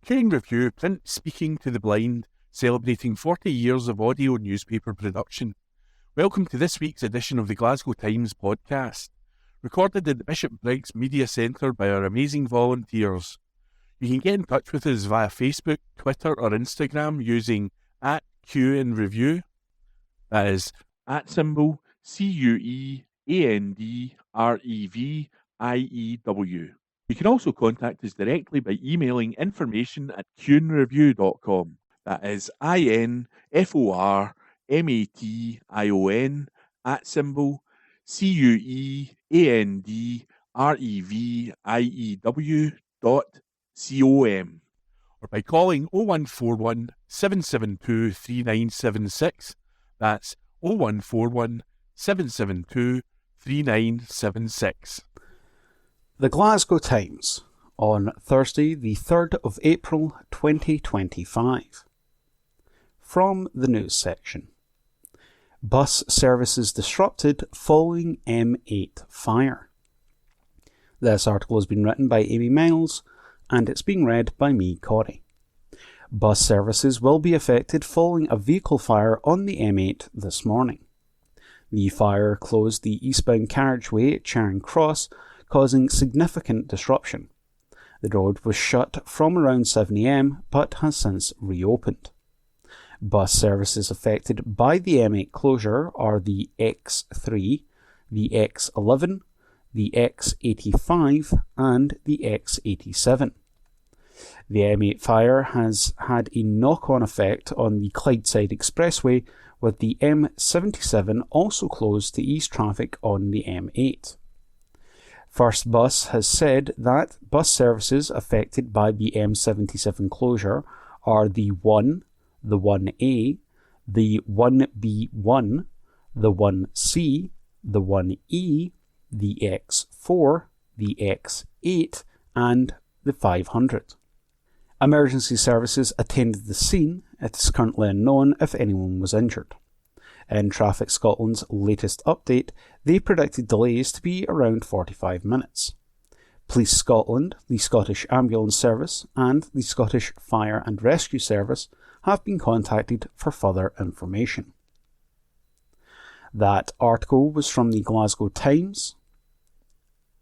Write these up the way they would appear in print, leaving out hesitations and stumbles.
King Review Print Speaking to the Blind, celebrating 40 years of audio newspaper production. Welcome to this week's edition of the Glasgow Times podcast, recorded at the Bishop Briggs Media Centre by our amazing volunteers. You can get in touch with us via Facebook, Twitter or Instagram using @QandReview. That is @ CUEANDREVIEW. You can also contact us directly by emailing information@QandReview.com. That is INFORMATION @CUEANDREVIEW.com, or by calling 0141 772 3976. That's 0141 772 3976. The Glasgow Times, on Thursday the 3rd of April 2025. From the news section. Bus services disrupted following M8 fire. This article has been written by Amy Miles, and it's being read by me, Corey. Bus services will be affected following a vehicle fire on the M8 this morning. The fire closed the eastbound carriageway at Charing Cross, causing significant disruption. The road was shut from around 7 a.m, but has since reopened. Bus services affected by the M8 closure are the X3, the X11, the X85 and the X87. The M8 fire has had a knock-on effect on the Clydeside Expressway, with the M77 also closed to ease traffic on the M8. First Bus has said that bus services affected by the M77 closure are the 1, the 1A, the 1B1, the 1C, the 1E, the X4, the X8 and the 500. Emergency services attended the scene. It is currently unknown if anyone was injured. In Traffic Scotland's latest update, they predicted delays to be around 45 minutes. Police Scotland, the Scottish Ambulance Service and the Scottish Fire and Rescue Service have been contacted for further information. That article was from the Glasgow Times.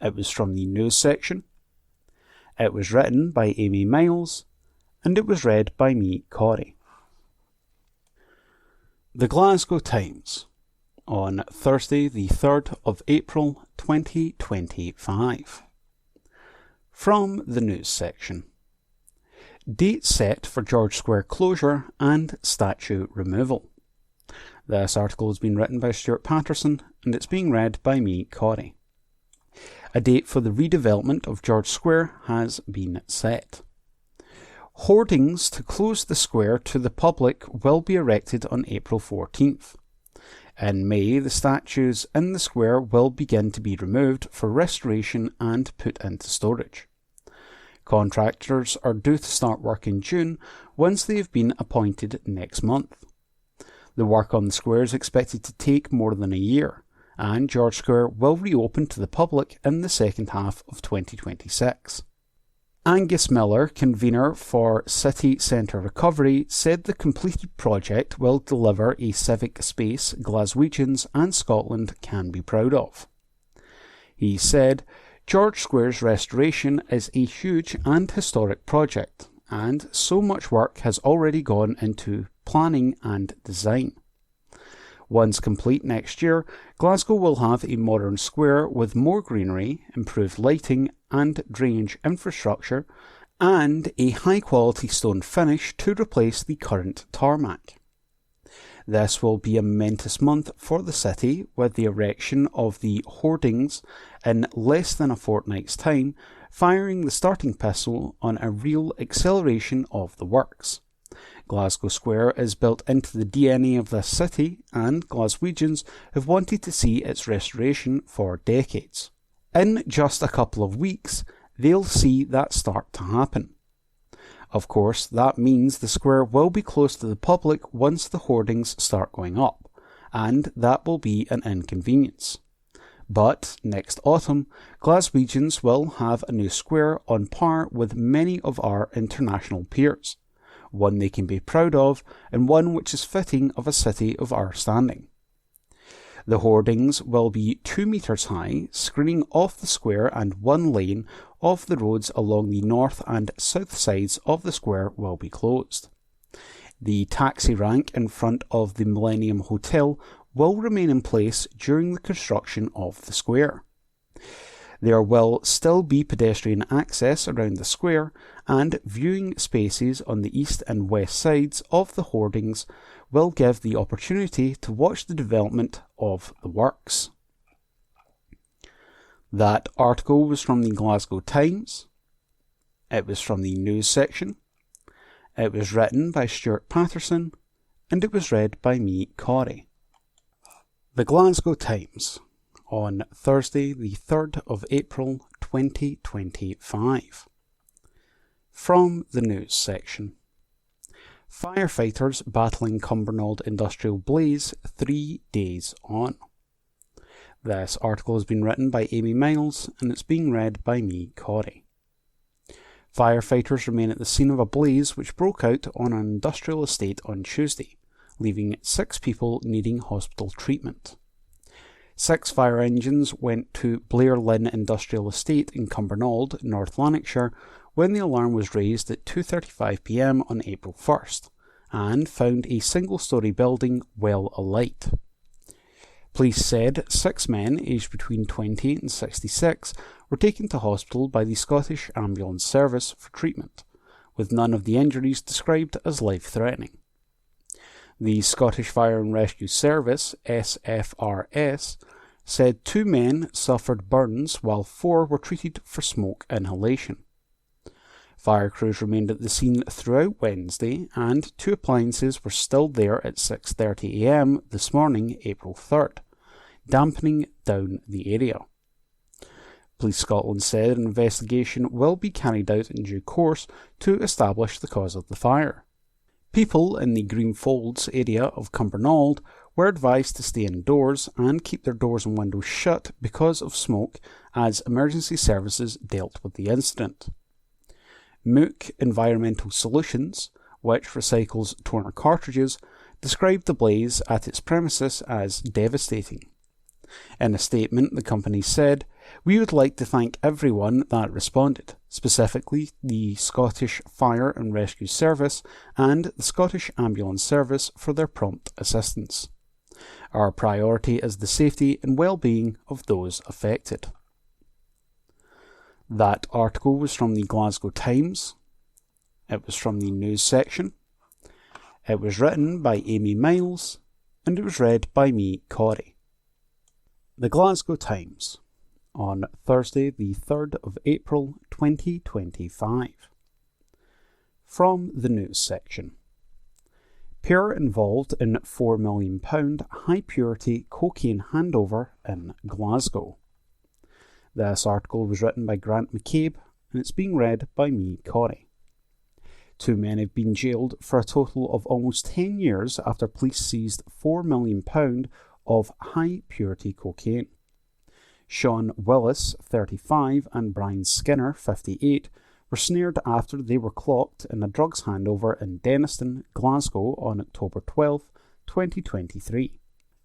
It was from the news section. It was written by Amy Miles, and it was read by me, Corey. The Glasgow Times, on Thursday the 3rd of April 2025. From the news section. Date set for George Square closure and statue removal. This article has been written by Stuart Patterson, and it's being read by me, Corey. A date for the redevelopment of George Square has been set. Hoardings to close the square to the public will be erected on April 14th. In May, the statues in the square will begin to be removed for restoration and put into storage. Contractors are due to start work in June once they have been appointed next month. The work on the square is expected to take more than a year, and George Square will reopen to the public in the second half of 2026. Angus Miller, convener for City Centre Recovery, said the completed project will deliver a civic space Glaswegians and Scotland can be proud of. He said, George Square's restoration is a huge and historic project, and so much work has already gone into planning and design. Once complete next year, Glasgow will have a modern square with more greenery, improved lighting and drainage infrastructure, and a high-quality stone finish to replace the current tarmac. This will be a momentous month for the city, with the erection of the hoardings in less than a fortnight's time, firing the starting pistol on a real acceleration of the works. Glasgow Square is built into the DNA of this city, and Glaswegians have wanted to see its restoration for decades. In just a couple of weeks, they'll see that start to happen. Of course, that means the square will be closed to the public once the hoardings start going up, and that will be an inconvenience. But next autumn, Glaswegians will have a new square on par with many of our international peers, one they can be proud of and one which is fitting of a city of our standing. The hoardings will be 2 metres high, screening off the square, and 1 lane of the roads along the north and south sides of the square will be closed. The taxi rank in front of the Millennium Hotel will remain in place during the construction of the square. There will still be pedestrian access around the square, and viewing spaces on the east and west sides of the hoardings will give the opportunity to watch the development of the works. That article was from the Glasgow Times. It was from the news section. It was written by Stuart Patterson, and it was read by me, Corey. The Glasgow Times, on Thursday the 3rd of April 2025. From the news section. Firefighters battling Cumbernauld industrial blaze 3 days on. This article has been written by Amy Miles and it's being read by me, Corey. Firefighters remain at the scene of a blaze which broke out on an industrial estate on Tuesday, leaving 6 people needing hospital treatment. 6 fire engines went to Blair Lynn Industrial Estate in Cumbernauld, North Lanarkshire, when the alarm was raised at 2:35 p.m. on April 1st, and found a single-storey building well alight. Police said 6 men, aged between 20 and 66, were taken to hospital by the Scottish Ambulance Service for treatment, with none of the injuries described as life-threatening. The Scottish Fire and Rescue Service, SFRS, said 2 men suffered burns while 4 were treated for smoke inhalation. Fire crews remained at the scene throughout Wednesday, and 2 appliances were still there at 6:30 a.m. this morning, April 3rd, dampening down the area. Police Scotland said an investigation will be carried out in due course to establish the cause of the fire. People in the Greenfolds area of Cumbernauld were advised to stay indoors and keep their doors and windows shut because of smoke as emergency services dealt with the incident. Mook Environmental Solutions, which recycles toner cartridges, described the blaze at its premises as devastating. In a statement, the company said, "We would like to thank everyone that responded, specifically the Scottish Fire and Rescue Service and the Scottish Ambulance Service for their prompt assistance. Our priority is the safety and well-being of those affected." That article was from the Glasgow Times. It was from the news section. It was written by Amy Miles, and it was read by me, Corey. The Glasgow Times, on Thursday the 3rd of April 2025. From the news section. Pair involved in £4 million high-purity cocaine handover in Glasgow. This article was written by Grant McCabe, and it's being read by me, Corey. 2 men have been jailed for a total of almost 10 years after police seized £4 million of high-purity cocaine. Sean Willis, 35, and Brian Skinner, 58, were snared after they were clocked in a drugs handover in Denniston, Glasgow on October 12, 2023.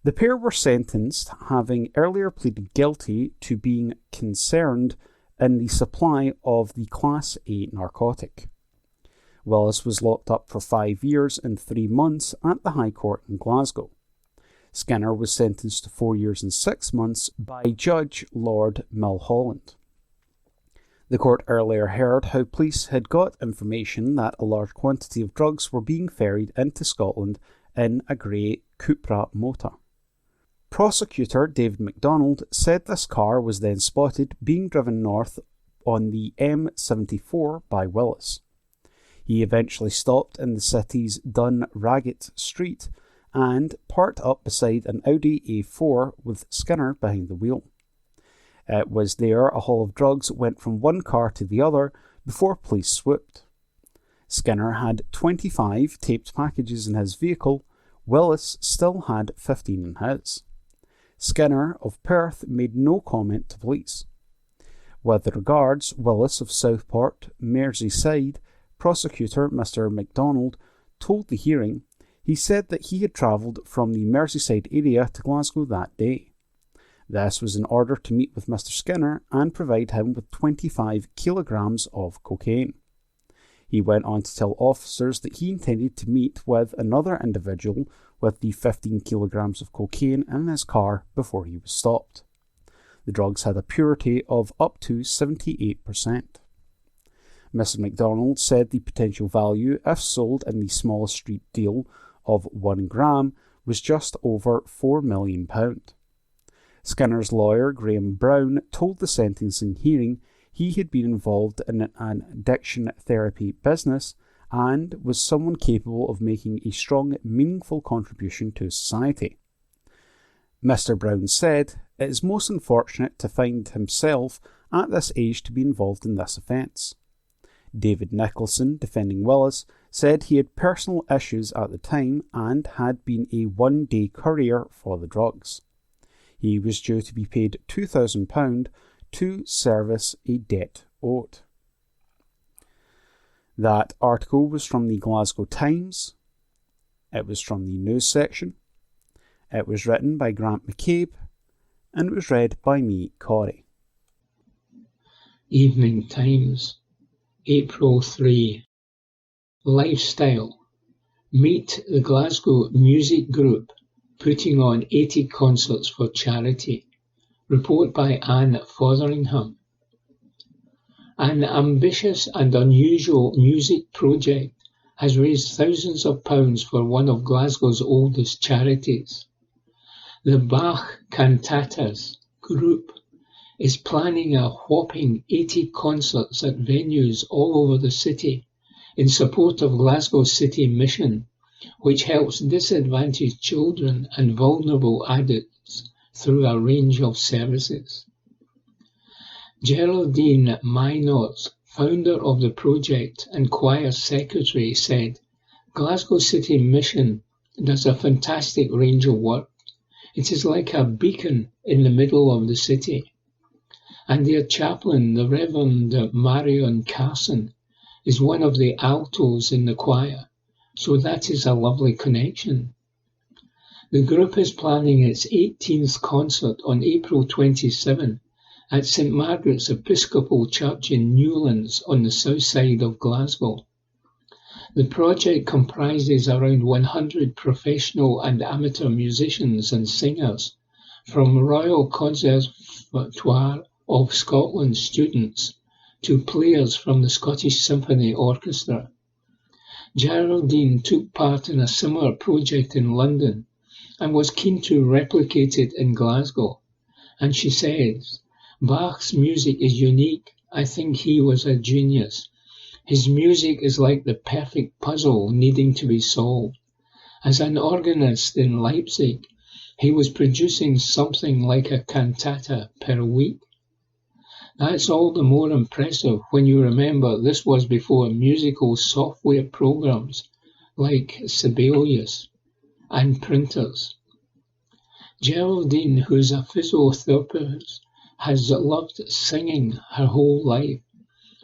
The pair were sentenced, having earlier pleaded guilty to being concerned in the supply of the Class A narcotic. Willis was locked up for 5 years and 3 months at the High Court in Glasgow. Skinner was sentenced to 4 years and 6 months by Judge Lord Mulholland. The court earlier heard how police had got information that a large quantity of drugs were being ferried into Scotland in a grey Cupra motor. Prosecutor David MacDonald said this car was then spotted being driven north on the M74 by Willis. He eventually stopped in the city's Dunraggett Street and parked up beside an Audi A4 with Skinner behind the wheel. It was there a haul of drugs went from one car to the other before police swooped. Skinner had 25 taped packages in his vehicle. Willis still had 15 in his. Skinner of Perth made no comment to police. With regards, Willis of Southport, Merseyside, prosecutor Mr. MacDonald told the hearing he said that he had travelled from the Merseyside area to Glasgow that day. This was in order to meet with Mr. Skinner and provide him with 25 kilograms of cocaine. He went on to tell officers that he intended to meet with another individual with the 15 kilograms of cocaine in his car before he was stopped. The drugs had a purity of up to 78%. Mr. MacDonald said the potential value, if sold in the smallest street deal of 1 gram, was just over £4 million. Skinner's lawyer, Graham Brown, told the sentencing hearing he had been involved in an addiction therapy business and was someone capable of making a strong, meaningful contribution to society. Mr. Brown said, "It is most unfortunate to find himself at this age to be involved in this offence." David Nicholson, defending Willis, said he had personal issues at the time and had been a one-day courier for the drugs. He was due to be paid £2,000 to service a debt owed. That article was from the Glasgow Times. It was from the news section. It was written by Grant McCabe, and it was read by me, Corey. Evening Times, April 3. Lifestyle. Meet the Glasgow Music Group putting on 80 concerts for charity. Report by Anne Fotheringham. An ambitious and unusual music project has raised thousands of pounds for one of Glasgow's oldest charities. The Bach Cantatas Group is planning a whopping 80 concerts at venues all over the city in support of Glasgow City Mission, which helps disadvantaged children and vulnerable adults through a range of services. Geraldine Minors, founder of the project and choir secretary, said, "Glasgow City Mission does a fantastic range of work. It is like a beacon in the middle of the city. And their chaplain, the Reverend Marion Carson, is one of the altos in the choir, so that is a lovely connection." The group is planning its 18th concert on April 27 at St Margaret's Episcopal Church in Newlands on the south side of Glasgow. The project comprises around 100 professional and amateur musicians and singers from Royal Conservatoire of Scotland students to players from the Scottish Symphony Orchestra. Geraldine took part in a similar project in London and was keen to replicate it in Glasgow. And she says, "Bach's music is unique. I think he was a genius. His music is like the perfect puzzle needing to be solved. As an organist in Leipzig, he was producing something like a cantata per week. That's all the more impressive when you remember this was before musical software programs like Sibelius and printers." Geraldine, who's a physiotherapist, has loved singing her whole life.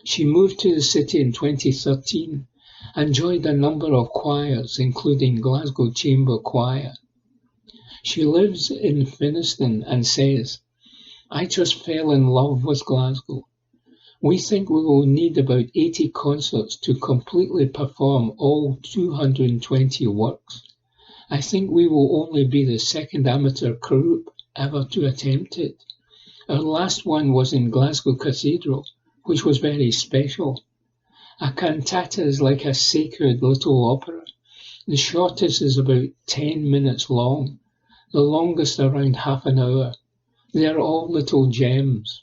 She moved to the city in 2013 and joined a number of choirs, including Glasgow Chamber Choir. She lives in Finnieston and says, "I just fell in love with Glasgow. We think we will need about 80 concerts to completely perform all 220 works. I think we will only be the second amateur group ever to attempt it. Our last one was in Glasgow Cathedral, which was very special. A cantata is like a sacred little opera. The shortest is about 10 minutes long, the longest around half an hour. They are all little gems.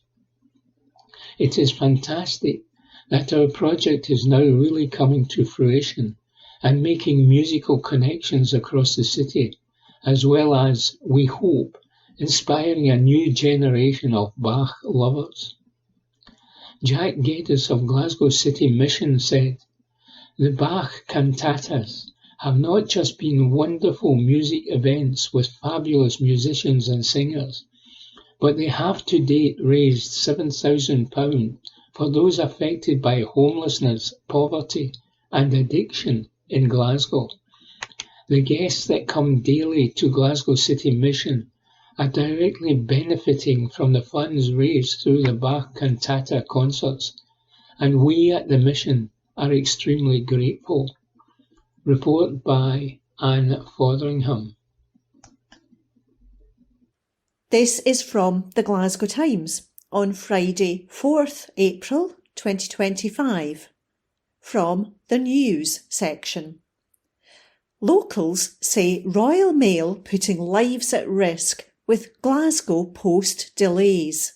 It is fantastic that our project is now really coming to fruition and making musical connections across the city, as well as, we hope, inspiring a new generation of Bach lovers." Jack Geddes of Glasgow City Mission said, "The Bach cantatas have not just been wonderful music events with fabulous musicians and singers, but they have to date raised £7,000 for those affected by homelessness, poverty and addiction in Glasgow. The guests that come daily to Glasgow City Mission are directly benefiting from the funds raised through the Bach cantata concerts, and we at the Mission are extremely grateful. Report by Anne Fotheringham. This is from the Glasgow Times on Friday, 4th April 2025, from the News section. Locals say Royal Mail putting lives at risk with Glasgow Post delays.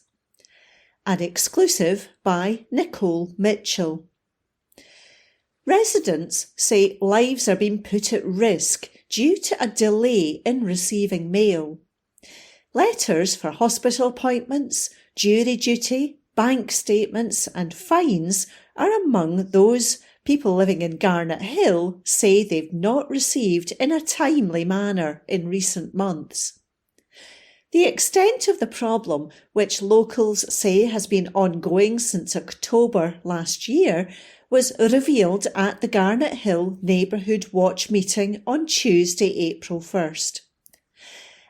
An exclusive by Nicole Mitchell. Residents say lives are being put at risk due to a delay in receiving mail. Letters for hospital appointments, jury duty, bank statements and fines are among those people living in Garnet Hill say they've not received in a timely manner in recent months. The extent of the problem, which locals say has been ongoing since October last year, was revealed at the Garnet Hill Neighbourhood Watch meeting on Tuesday, April 1st.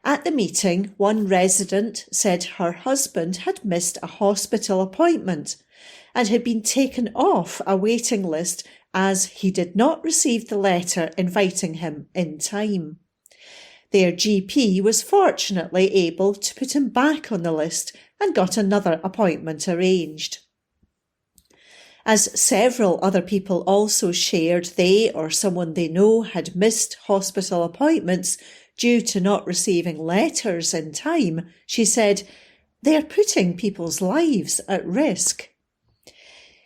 At the meeting, one resident said her husband had missed a hospital appointment and had been taken off a waiting list as he did not receive the letter inviting him in time. Their GP was fortunately able to put him back on the list and got another appointment arranged. As several other people also shared they or someone they know had missed hospital appointments due to not receiving letters in time, she said, "They're putting people's lives at risk."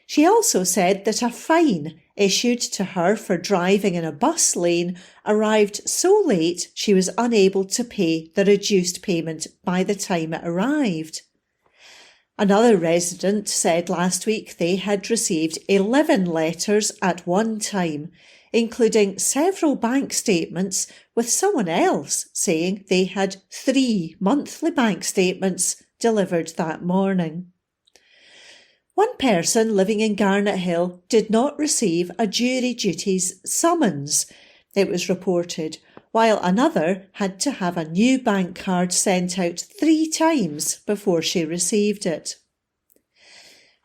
She also said that a fine issued to her for driving in a bus lane arrived so late she was unable to pay the reduced payment by the time it arrived. Another resident said last week they had received 11 letters at one time, including several bank statements, with someone else saying they had 3 monthly bank statements delivered that morning. One person living in Garnet Hill did not receive a jury duties summons, it was reported, while another had to have a new bank card sent out 3 times before she received it.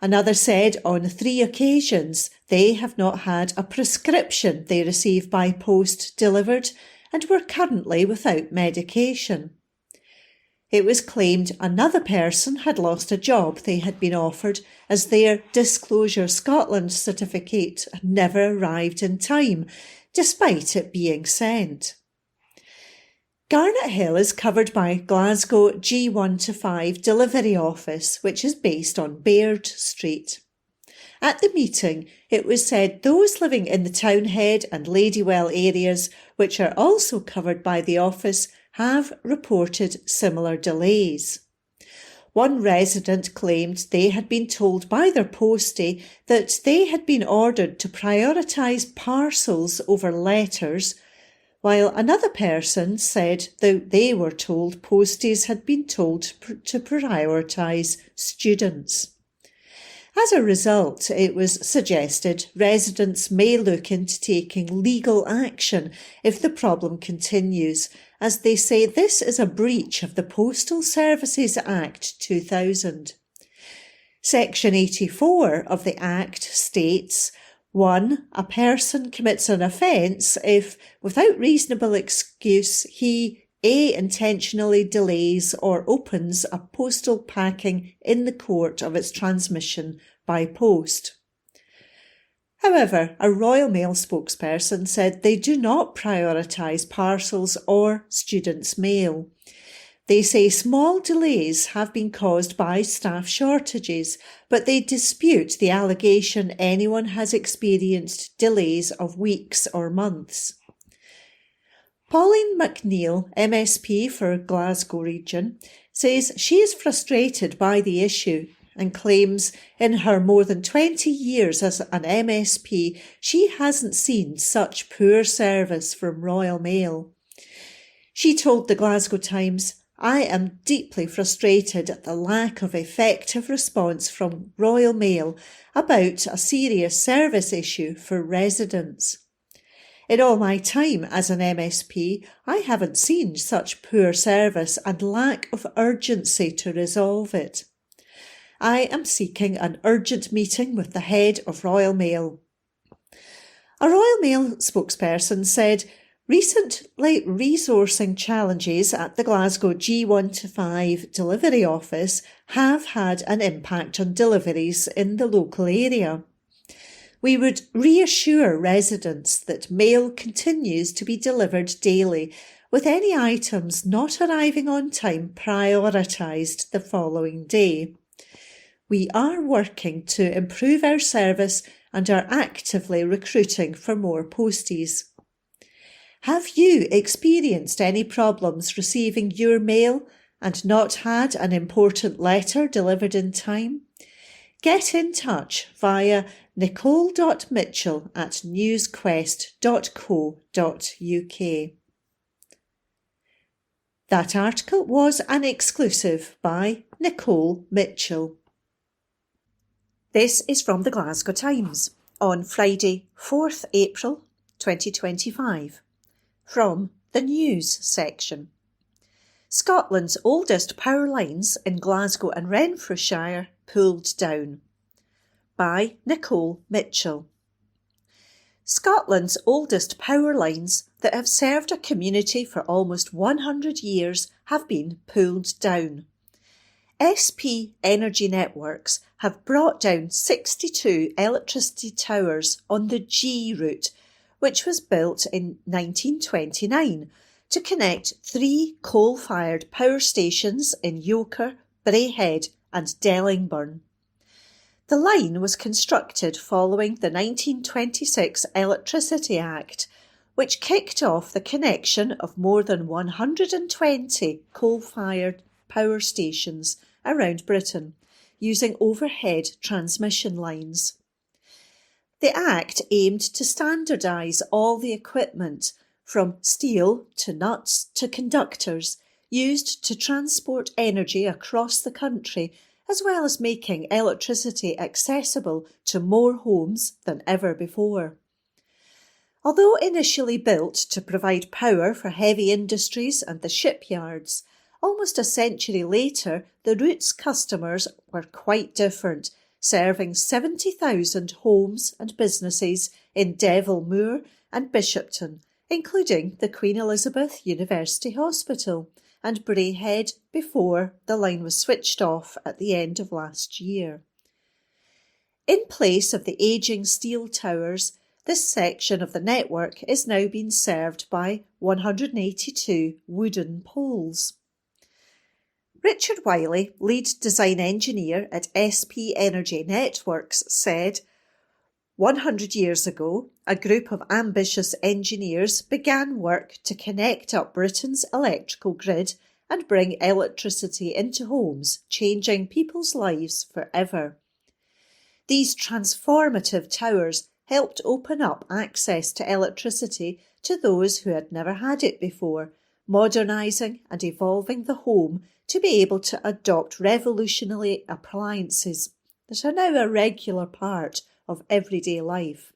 Another said on 3 occasions they have not had a prescription they receive by post delivered and were currently without medication. It was claimed another person had lost a job they had been offered as their Disclosure Scotland certificate never arrived in time, despite it being sent. Garnet Hill is covered by Glasgow G1 to 5 delivery office, which is based on Baird Street. At the meeting, it was said those living in the Townhead and Ladywell areas, which are also covered by the office, have reported similar delays. One resident claimed they had been told by their postie that they had been ordered to prioritise parcels over letters, while another person said that they were told posties had been told to prioritise students. As a result, it was suggested residents may look into taking legal action if the problem continues, as they say this is a breach of the Postal Services Act 2000. Section 84 of the Act states, 1. A person commits an offence if, without reasonable excuse, he A. intentionally delays or opens a postal packing in the court of its transmission by post. However, a Royal Mail spokesperson said they do not prioritise parcels or students' mail. They say small delays have been caused by staff shortages, but they dispute the allegation anyone has experienced delays of weeks or months. Pauline McNeill, MSP for Glasgow Region, says she is frustrated by the issue and claims in her more than 20 years as an MSP, she hasn't seen such poor service from Royal Mail. She told the Glasgow Times, "I am deeply frustrated at the lack of effective response from Royal Mail about a serious service issue for residents. In all my time as an MSP, I haven't seen such poor service and lack of urgency to resolve it. I am seeking an urgent meeting with the head of Royal Mail." A Royal Mail spokesperson said, "Recent resourcing challenges at the Glasgow G1-5 delivery office have had an impact on deliveries in the local area. We would reassure residents that mail continues to be delivered daily, with any items not arriving on time prioritised the following day. We are working to improve our service and are actively recruiting for more posties. Have you experienced any problems receiving your mail and not had an important letter delivered in time? Get in touch via nicole.mitchell@newsquest.co.uk. That article was an exclusive by Nicole Mitchell. This is from the Glasgow Times on Friday, 4th April 2025. From the News section. Scotland's oldest power lines in Glasgow and Renfrewshire pulled down. By Nicole Mitchell. Scotland's oldest power lines that have served a community for almost 100 years have been pulled down. SP Energy Networks have brought down 62 electricity towers on the G route, which was built in 1929 to connect 3 coal-fired power stations in Yoker, Braehead and Dellingburn. The line was constructed following the 1926 Electricity Act, which kicked off the connection of more than 120 coal-fired power stations around Britain, using overhead transmission lines. The Act aimed to standardise all the equipment, from steel to nuts to conductors, used to transport energy across the country, as well as making electricity accessible to more homes than ever before. Although initially built to provide power for heavy industries and the shipyards, almost a century later the route's customers were quite different, serving 70,000 homes and businesses in Devil Moor and Bishopton, including the Queen Elizabeth University Hospital and Braehead before the line was switched off at the end of last year. In place of the ageing steel towers, this section of the network is now being served by 182 wooden poles. Richard Wiley, lead design engineer at SP Energy Networks, said, 100 years ago, a group of ambitious engineers began work to connect up Britain's electrical grid and bring electricity into homes, changing people's lives forever. These transformative towers helped open up access to electricity to those who had never had it before, modernising and evolving the home to be able to adopt revolutionary appliances that are now a regular part of everyday life.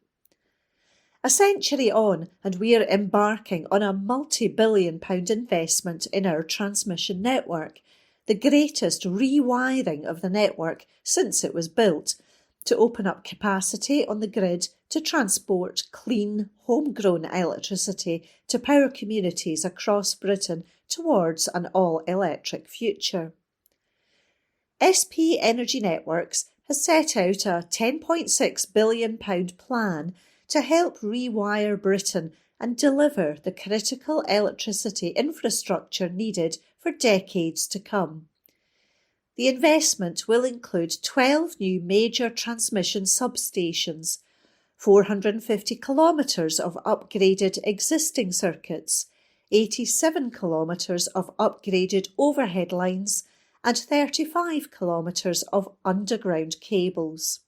A century on, and we are embarking on a multi-billion-pound investment in our transmission network, the greatest rewiring of the network since it was built, to open up capacity on the grid to transport clean, homegrown electricity to power communities across Britain towards an all-electric future. SP Energy Networks has set out a £10.6 billion plan to help rewire Britain and deliver the critical electricity infrastructure needed for decades to come. The investment will include 12 new major transmission substations, 450 kilometres of upgraded existing circuits, 87 kilometres of upgraded overhead lines and 35 kilometres of underground cables.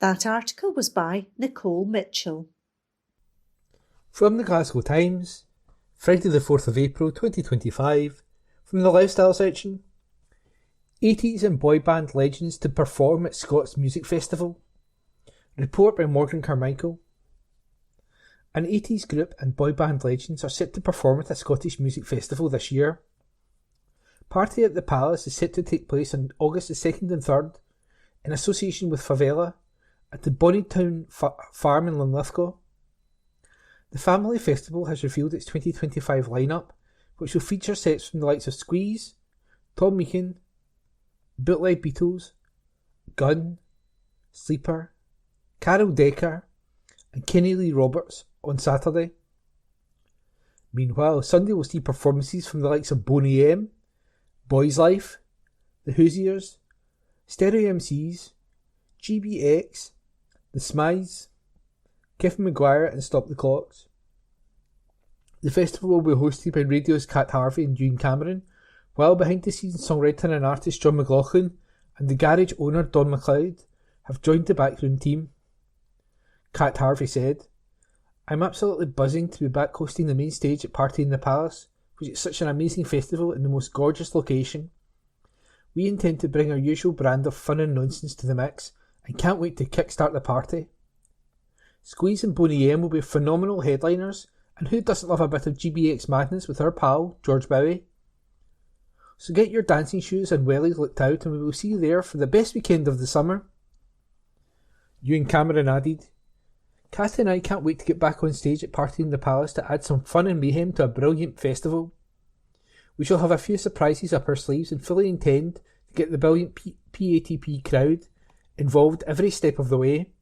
That article was by Nicole Mitchell. From the Glasgow Times, Friday the 4th of April 2025, from the lifestyle section. 80s and boy band legends to perform at Scots Music Festival. Report by Morgan Carmichael. An 80s group and boy band legends are set to perform at a Scottish music festival this year. Party at the Palace is set to take place on August the 2nd and 3rd in association with Favela at the Bonnytown Farm in Linlithgow. The family festival has revealed its 2025 lineup, which will feature sets from the likes of Squeeze, Tom Meekin, Bootleg Beatles, Gunn, Sleeper, Carol Decker and Kenny Lee Roberts on Saturday. Meanwhile, Sunday will see performances from the likes of Boney M, Boys Life, The Hoosiers, Stereo MCs, GBX, The Smides, Kevin Maguire and Stop the Clocks. The festival will be hosted by Radio's Cat Harvey and Ewan Cameron, while behind the scenes songwriter and artist John McLaughlin and the garage owner Don McLeod have joined the backroom team. Cat Harvey said, "I'm absolutely buzzing to be back hosting the main stage at Party in the Palace, which is such an amazing festival in the most gorgeous location. We intend to bring our usual brand of fun and nonsense to the mix and can't wait to kickstart the party. Squeeze and Boney M will be phenomenal headliners, and who doesn't love a bit of GBX madness with our pal, George Bowie? So get your dancing shoes and wellies looked out and we will see you there for the best weekend of the summer." Ewan Cameron added, "Kat and I can't wait to get back on stage at Party in the Palace to add some fun and mayhem to a brilliant festival. We shall have a few surprises up our sleeves and fully intend to get the brilliant PATP crowd involved every step of the way.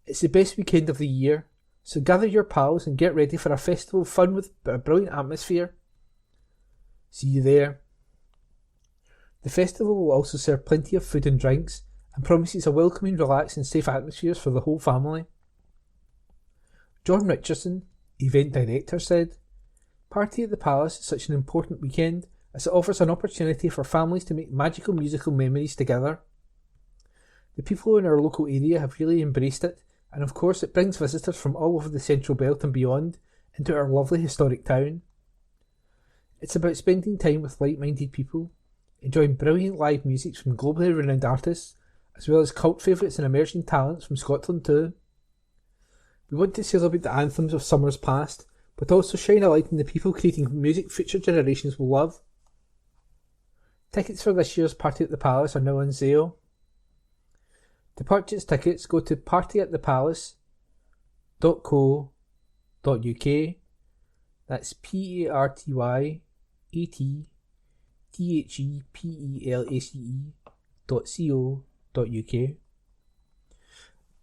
It's the best weekend of the year, so gather your pals and get ready for a festival fun with a brilliant atmosphere. See you there." The festival will also serve plenty of food and drinks and promises a welcoming, relaxed and safe atmosphere for the whole family. John Richardson, event director, said, "Party at the Palace is such an important weekend as it offers an opportunity for families to make magical musical memories together. The people in our local area have really embraced it, and of course it brings visitors from all over the Central Belt and beyond into our lovely historic town. It's about spending time with like-minded people, enjoying brilliant live music from globally renowned artists, as well as cult favourites and emerging talents from Scotland too. We want to celebrate the anthems of summers past, but also shine a light on the people creating music future generations will love. Tickets for this year's Party at the Palace are now on sale. To purchase tickets, go to partyatthepalace.co.uk. That's partyatthepalace.co.uk.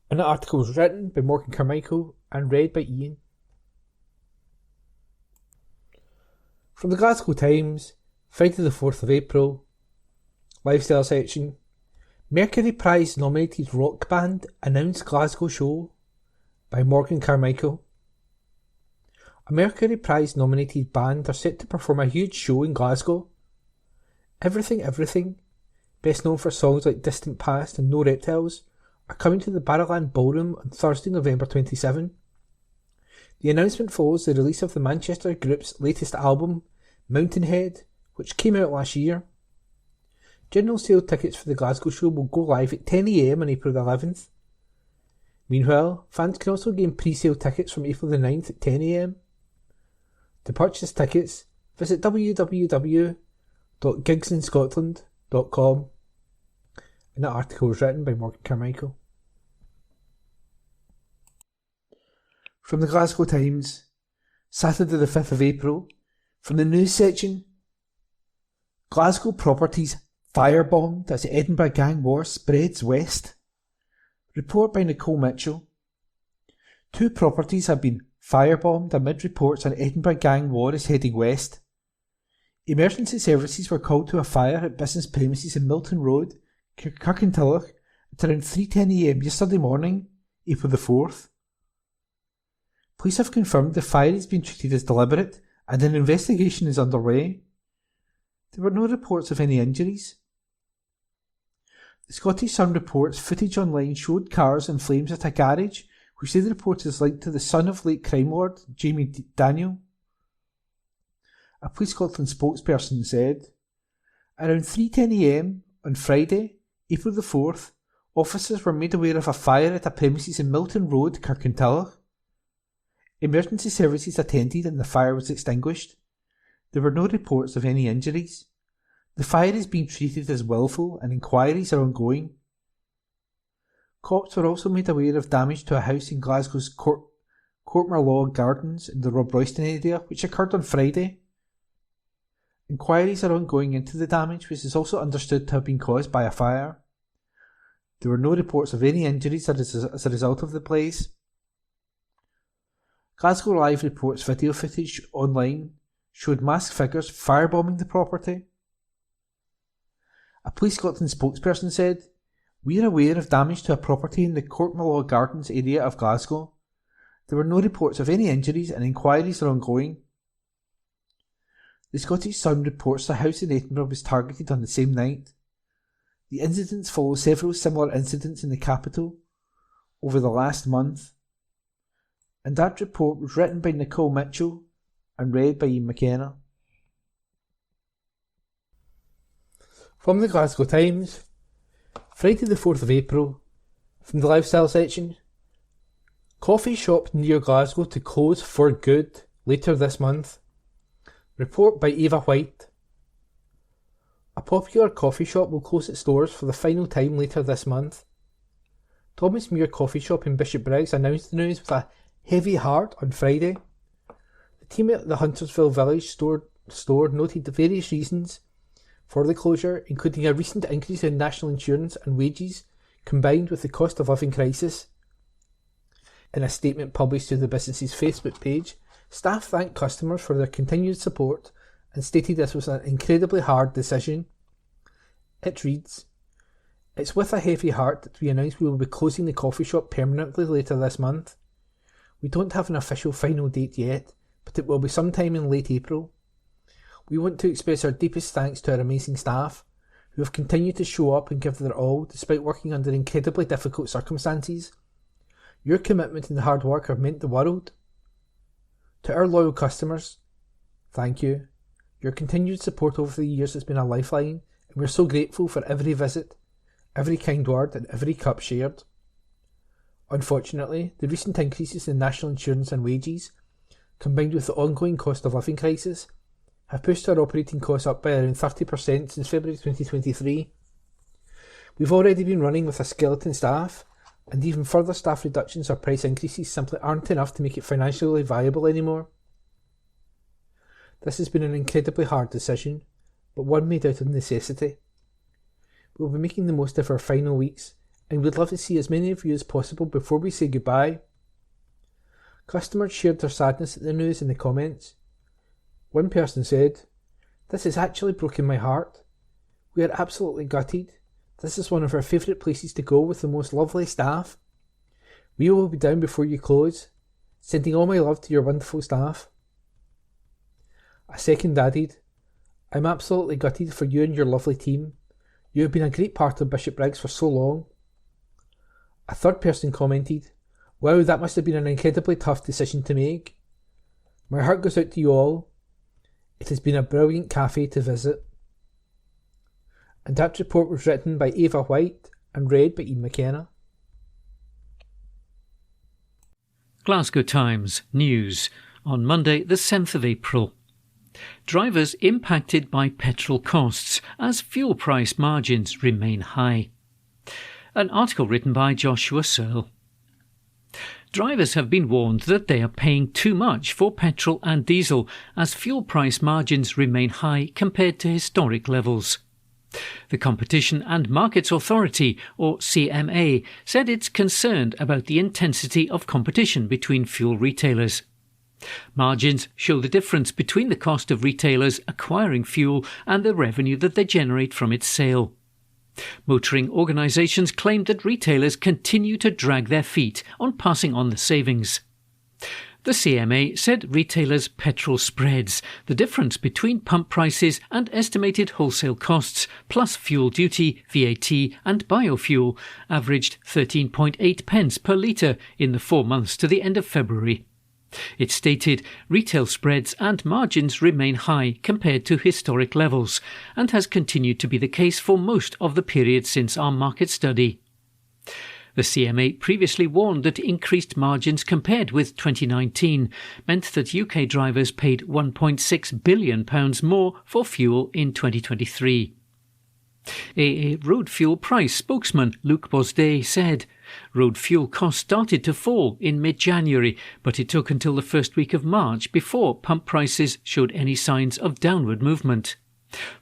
And the article was written by Morgan Carmichael and read by Ian. From the Glasgow Times, Friday the 4th of April, lifestyle section. Mercury Prize nominated rock band announce Glasgow show by Morgan Carmichael. A Mercury Prize nominated band are set to perform a huge show in Glasgow. Everything Everything, best known for songs like Distant Past and No Reptiles, are coming to the Barrowland Ballroom on Thursday, November 27. The announcement follows the release of the Manchester group's latest album, Mountainhead, which came out last year. General sale tickets for the Glasgow show will go live at 10 AM on April the 11th. Meanwhile, fans can also gain pre-sale tickets from April the 9th at 10 AM. To purchase tickets, visit www.gigsinscotland.com. And that article was written by Morgan Carmichael. From the Glasgow Times, Saturday the 5th of April, from the news section. Glasgow properties firebombed as the Edinburgh gang war spreads west. Report by Nicole Mitchell. 2 properties have been firebombed amid reports an Edinburgh gang war is heading west. Emergency services were called to a fire at business premises in Milton Road, Kirkintilloch, at around 3:10 AM yesterday morning, April the 4th. Police have confirmed the fire has been treated as deliberate and an investigation is underway. There were no reports of any injuries. The Scottish Sun reports footage online showed cars in flames at a garage, which they report is linked to the son of late crime lord Jamie Daniel. A Police Scotland spokesperson said, around 3:10am on Friday, April the 4th, officers were made aware of a fire at a premises in Milton Road, Kirkintilloch. Emergency services attended and the fire was extinguished. There were no reports of any injuries. The fire is being treated as willful and inquiries are ongoing. Cops were also made aware of damage to a house in Glasgow's Courtmerlaw Gardens in the Rob Royston area, which occurred on Friday. Inquiries are ongoing into the damage, which is also understood to have been caused by a fire. There were no reports of any injuries as a result of the blaze. Glasgow Live reports video footage online showed masked figures firebombing the property. A Police Scotland spokesperson said, we are aware of damage to a property in the Courtmerlaw Gardens area of Glasgow. There were no reports of any injuries and inquiries are ongoing. The Scottish Sun reports the house in Edinburgh was targeted on the same night. The incidents follow several similar incidents in the capital over the last month. And that report was written by Nicole Mitchell and read by Ian McKenna. From the Glasgow Times, Friday the 4th of April, from the lifestyle section, coffee shop near Glasgow to close for good later this month. Report by Ava White. A popular coffee shop will close its doors for the final time later this month. Thomas Muir Coffee Shop in Bishopbriggs announced the news with a heavy heart on Friday. The team at the Huntersville Village store noted the various reasons for the closure, including a recent increase in national insurance and wages, combined with the cost of living crisis. In a statement published to the business's Facebook page, staff thanked customers for their continued support and stated this was an incredibly hard decision. It reads, it's with a heavy heart that we announce we will be closing the coffee shop permanently later this month. We don't have an official final date yet, but it will be sometime in late April. We want to express our deepest thanks to our amazing staff, who have continued to show up and give their all despite working under incredibly difficult circumstances. Your commitment and hard work have meant the world. To our loyal customers, thank you. Your continued support over the years has been a lifeline, and we're so grateful for every visit, every kind word and every cup shared. Unfortunately, the recent increases in national insurance and wages, combined with the ongoing cost of living crisis, have pushed our operating costs up by around 30% since February 2023. We've already been running with a skeleton staff, and even further staff reductions or price increases simply aren't enough to make it financially viable anymore. This has been an incredibly hard decision, but one made out of necessity. We'll be making the most of our final weeks, and we'd love to see as many of you as possible before we say goodbye. Customers shared their sadness at the news in the comments. One person said, this has actually broken my heart. We are absolutely gutted. This is one of our favourite places to go with the most lovely staff. We will be down before you close. Sending all my love to your wonderful staff. A second added, I'm absolutely gutted for you and your lovely team. You have been a great part of Bishopbriggs for so long. A third person commented, wow, that must have been an incredibly tough decision to make. My heart goes out to you all. It has been a brilliant cafe to visit. And that report was written by Ava White and read by Ian McKenna. Glasgow Times News on Monday the 7th of April. Drivers impacted by petrol costs as fuel price margins remain high. An article written by Joshua Searle. Drivers have been warned that they are paying too much for petrol and diesel as fuel price margins remain high compared to historic levels. The Competition and Markets Authority, or CMA, said it's concerned about the intensity of competition between fuel retailers. Margins show the difference between the cost of retailers acquiring fuel and the revenue that they generate from its sale. Motoring organisations claim that retailers continue to drag their feet on passing on the savings. The CMA said retailers' petrol spreads, the difference between pump prices and estimated wholesale costs, plus fuel duty, VAT and biofuel, averaged 13.8 pence per litre in the 4 months to the end of February. It stated retail spreads and margins remain high compared to historic levels and has continued to be the case for most of the period since our market study. The CMA previously warned that increased margins compared with 2019 meant that UK drivers paid £1.6 billion more for fuel in 2023. AA road fuel price spokesman Luc Bosdet said, road fuel costs started to fall in mid-January, but it took until the first week of March before pump prices showed any signs of downward movement.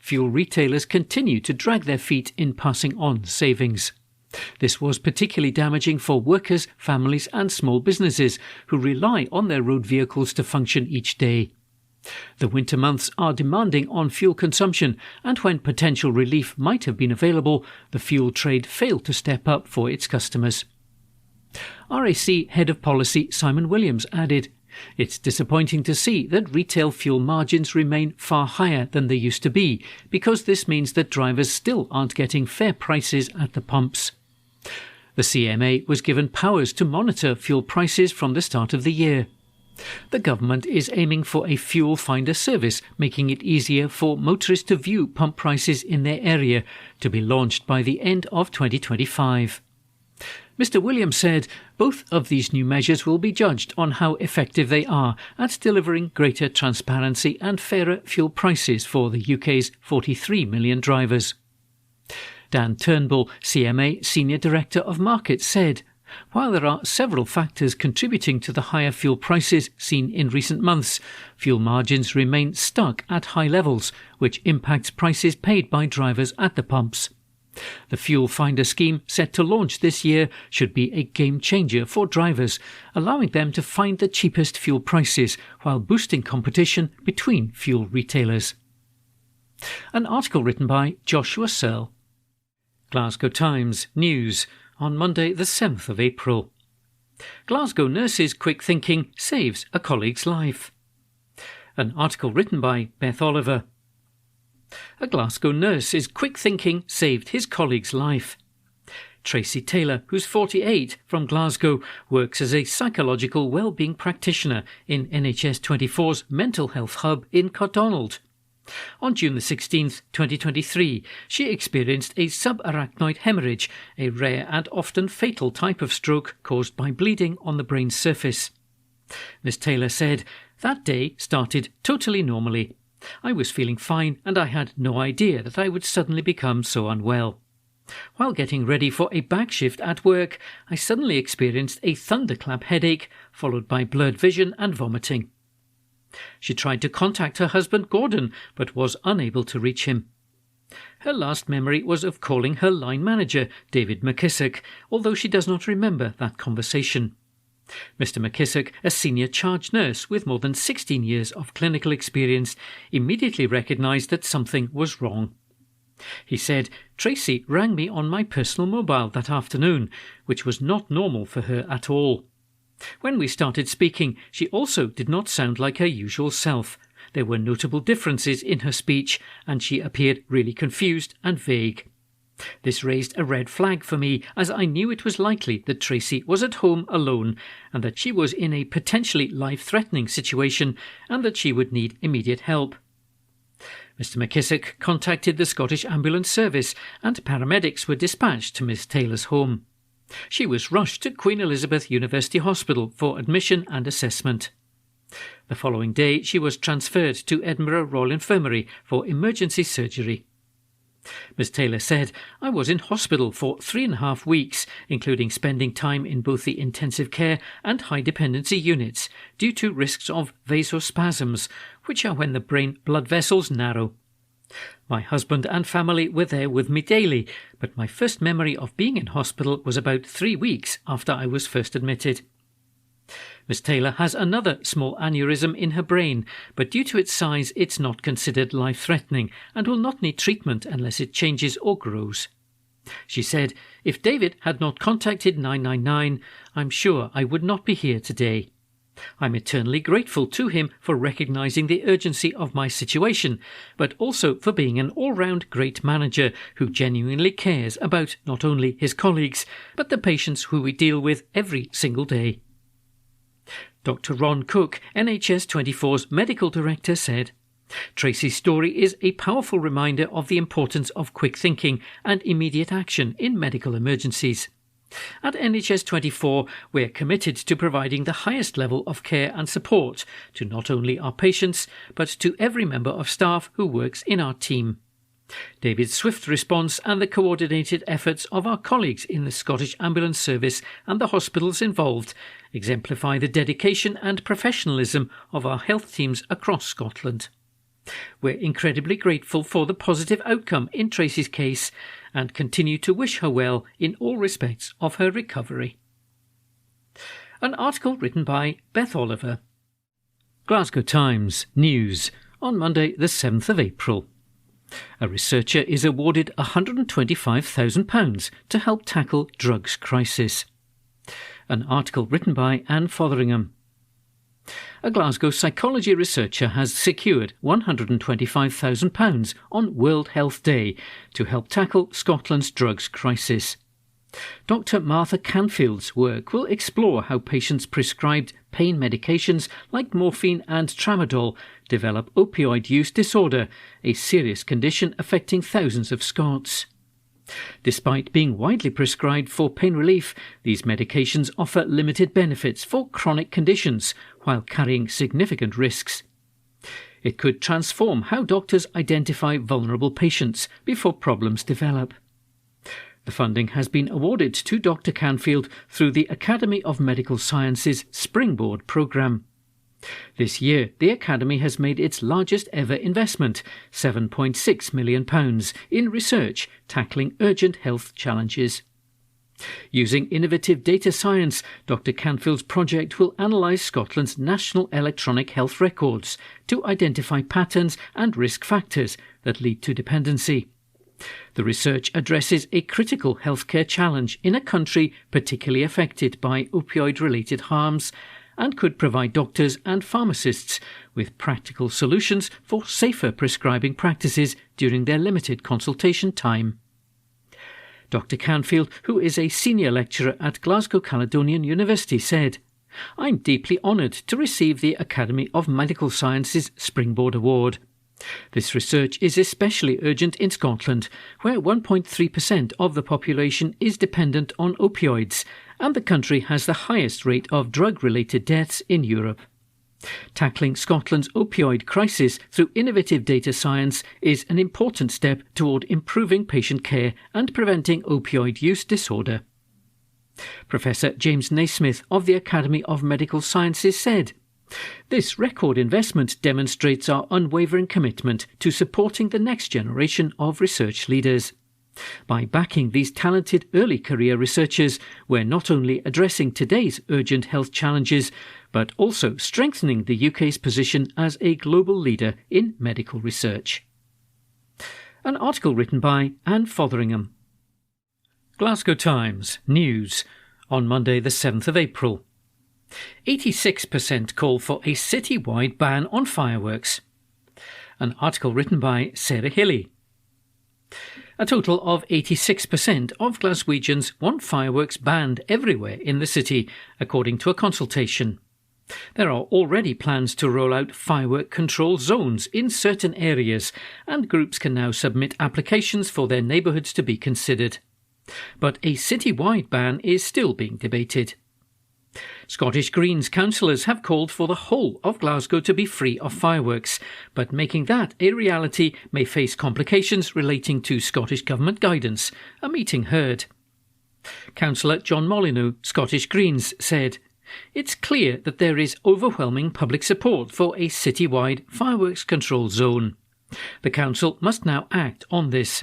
Fuel retailers continue to drag their feet in passing on savings. This was particularly damaging for workers, families and small businesses who rely on their road vehicles to function each day. The winter months are demanding on fuel consumption, and when potential relief might have been available, the fuel trade failed to step up for its customers. RAC Head of Policy Simon Williams added, "It's disappointing to see that retail fuel margins remain far higher than they used to be, because this means that drivers still aren't getting fair prices at the pumps." The CMA was given powers to monitor fuel prices from the start of the year. The government is aiming for a fuel finder service, making it easier for motorists to view pump prices in their area, to be launched by the end of 2025. Mr Williams said both of these new measures will be judged on how effective they are at delivering greater transparency and fairer fuel prices for the UK's 43 million drivers. Dan Turnbull, CMA Senior Director of Markets, said, while there are several factors contributing to the higher fuel prices seen in recent months, fuel margins remain stuck at high levels, which impacts prices paid by drivers at the pumps. The Fuel Finder scheme set to launch this year should be a game changer for drivers, allowing them to find the cheapest fuel prices while boosting competition between fuel retailers. An article written by Joshua Searle. Glasgow Times News on Monday the 7th of April. Glasgow nurses' quick thinking saves a colleague's life. An article written by Beth Oliver. A Glasgow nurse's quick thinking saved his colleague's life. Tracy Taylor, who's 48, from Glasgow, works as a psychological well-being practitioner in NHS 24's mental health hub in Cardonald. On June the 16th, 2023, she experienced a subarachnoid hemorrhage, a rare and often fatal type of stroke caused by bleeding on the brain's surface. Ms. Taylor said, "That day started totally normally. I was feeling fine and I had no idea that I would suddenly become so unwell. While getting ready for a back shift at work, I suddenly experienced a thunderclap headache, followed by blurred vision and vomiting." She tried to contact her husband Gordon, but was unable to reach him. Her last memory was of calling her line manager, David McKissack, although she does not remember that conversation. Mr. McKissack, a senior charge nurse with more than 16 years of clinical experience, immediately recognised that something was wrong. He said, "Tracy rang me on my personal mobile that afternoon, which was not normal for her at all. When we started speaking, she also did not sound like her usual self. There were notable differences in her speech, and she appeared really confused and vague. This raised a red flag for me, as I knew it was likely that Tracy was at home alone, and that she was in a potentially life-threatening situation, and that she would need immediate help." Mr. McKissack contacted the Scottish Ambulance Service, and paramedics were dispatched to Miss Taylor's home. She was rushed to Queen Elizabeth University Hospital for admission and assessment. The following day, she was transferred to Edinburgh Royal Infirmary for emergency surgery. Ms. Taylor said, "I was in hospital for 3.5 weeks, including spending time in both the intensive care and high dependency units, due to risks of vasospasms, which are when the brain blood vessels narrow. My husband and family were there with me daily, but my first memory of being in hospital was about 3 weeks after I was first admitted." Miss Taylor has another small aneurysm in her brain, but due to its size it's not considered life-threatening and will not need treatment unless it changes or grows. She said, "If David had not contacted 999, I'm sure I would not be here today. I'm eternally grateful to him for recognising the urgency of my situation, but also for being an all-round great manager who genuinely cares about not only his colleagues, but the patients who we deal with every single day. Dr. Ron Cook, NHS 24's medical director, said, "Tracy's story is a powerful reminder of the importance of quick thinking and immediate action in medical emergencies. At NHS 24, we're committed to providing the highest level of care and support to not only our patients, but to every member of staff who works in our team. David's swift response and the coordinated efforts of our colleagues in the Scottish Ambulance Service and the hospitals involved exemplify the dedication and professionalism of our health teams across Scotland. We're incredibly grateful for the positive outcome in Tracy's case and continue to wish her well in all respects of her recovery." An article written by Beth Oliver. Glasgow Times News on Monday the 7th of April. A researcher is awarded £125,000 to help tackle drugs crisis. An article written by Anne Fotheringham. A Glasgow psychology researcher has secured £125,000 on World Health Day to help tackle Scotland's drugs crisis. Dr. Martha Canfield's work will explore how patients prescribed pain medications like morphine and tramadol develop opioid use disorder, a serious condition affecting thousands of Scots. Despite being widely prescribed for pain relief, these medications offer limited benefits for chronic conditions while carrying significant risks. It could transform how doctors identify vulnerable patients before problems develop. The funding has been awarded to Dr. Canfield through the Academy of Medical Sciences Springboard programme. This year, the Academy has made its largest ever investment, £7.6 million, in research tackling urgent health challenges. Using innovative data science, Dr. Canfield's project will analyse Scotland's national electronic health records to identify patterns and risk factors that lead to dependency. The research addresses a critical healthcare challenge in a country particularly affected by opioid-related harms and could provide doctors and pharmacists with practical solutions for safer prescribing practices during their limited consultation time. Dr. Canfield, who is a senior lecturer at Glasgow Caledonian University, said, "I'm deeply honoured to receive the Academy of Medical Sciences Springboard Award. This research is especially urgent in Scotland, where 1.3% of the population is dependent on opioids, and the country has the highest rate of drug-related deaths in Europe. Tackling Scotland's opioid crisis through innovative data science is an important step toward improving patient care and preventing opioid use disorder." Professor James Naismith of the Academy of Medical Sciences said, "This record investment demonstrates our unwavering commitment to supporting the next generation of research leaders. By backing these talented early career researchers, we're not only addressing today's urgent health challenges, but also strengthening the UK's position as a global leader in medical research." An article written by Anne Fotheringham. Glasgow Times News on Monday the 7th of April. 86% call for a city-wide ban on fireworks. An article written by Sarah Hilly. A total of 86% of Glaswegians want fireworks banned everywhere in the city, according to a consultation. There are already plans to roll out firework control zones in certain areas, and groups can now submit applications for their neighbourhoods to be considered. But a city-wide ban is still being debated. Scottish Greens councillors have called for the whole of Glasgow to be free of fireworks, but making that a reality may face complications relating to Scottish Government guidance, a meeting heard. Councillor John Molyneux, Scottish Greens, said, "It's clear that there is overwhelming public support for a city-wide fireworks control zone. The council must now act on this.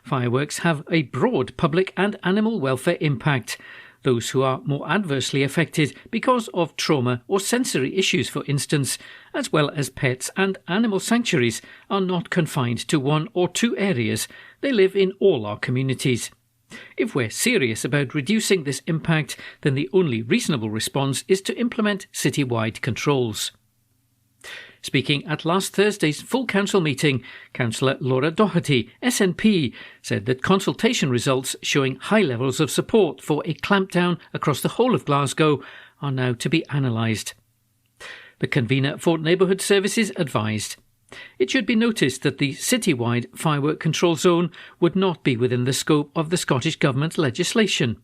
Fireworks have a broad public and animal welfare impact. Those who are more adversely affected because of trauma or sensory issues, for instance, as well as pets and animal sanctuaries, are not confined to one or two areas. They live in all our communities. If we're serious about reducing this impact, then the only reasonable response is to implement citywide controls. Speaking at last Thursday's full council meeting, Councillor Laura Doherty, SNP, said that consultation results showing high levels of support for a clampdown across the whole of Glasgow are now to be analysed. The convener for Neighbourhood Services advised, "It should be noticed that the citywide firework control zone would not be within the scope of the Scottish Government's legislation.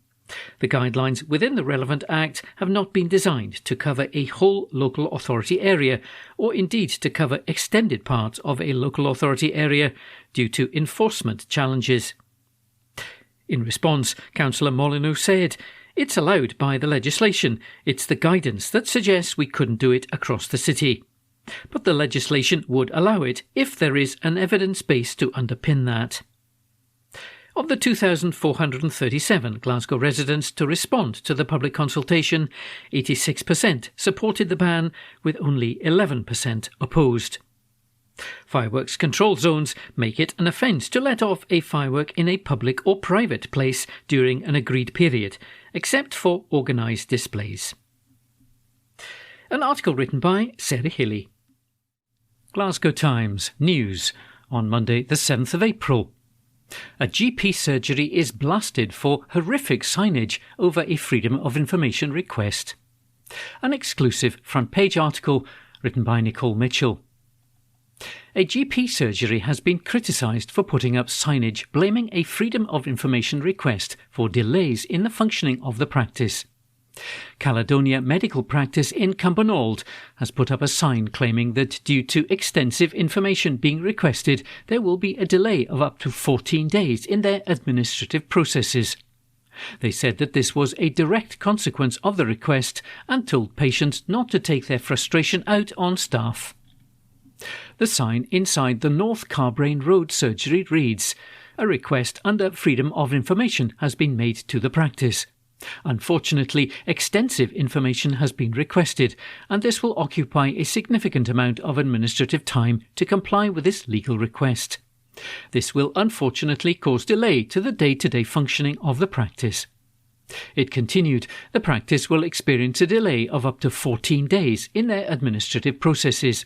The guidelines within the relevant Act have not been designed to cover a whole local authority area, or indeed to cover extended parts of a local authority area due to enforcement challenges." In response, Councillor Molyneux said, "It's allowed by the legislation. It's the guidance that suggests we couldn't do it across the city. But the legislation would allow it if there is an evidence base to underpin that." Of the 2,437 Glasgow residents to respond to the public consultation, 86% supported the ban, with only 11% opposed. Fireworks control zones make it an offence to let off a firework in a public or private place during an agreed period, except for organised displays. An article written by Sarah Hilly. Glasgow Times News on Monday the 7th of April. A GP surgery is blasted for horrific signage over a Freedom of Information request. An exclusive front page article written by Nicole Mitchell. A GP surgery has been criticised for putting up signage blaming a Freedom of Information request for delays in the functioning of the practice. Caledonia Medical Practice in Cumbernauld has put up a sign claiming that due to extensive information being requested, there will be a delay of up to 14 days in their administrative processes. They said that this was a direct consequence of the request and told patients not to take their frustration out on staff. The sign inside the North Carbrain Road surgery reads, "A request under Freedom of Information has been made to the practice. Unfortunately, extensive information has been requested, and this will occupy a significant amount of administrative time to comply with this legal request. This will unfortunately cause delay to the day-to-day functioning of the practice." It continued, "The practice will experience a delay of up to 14 days in their administrative processes.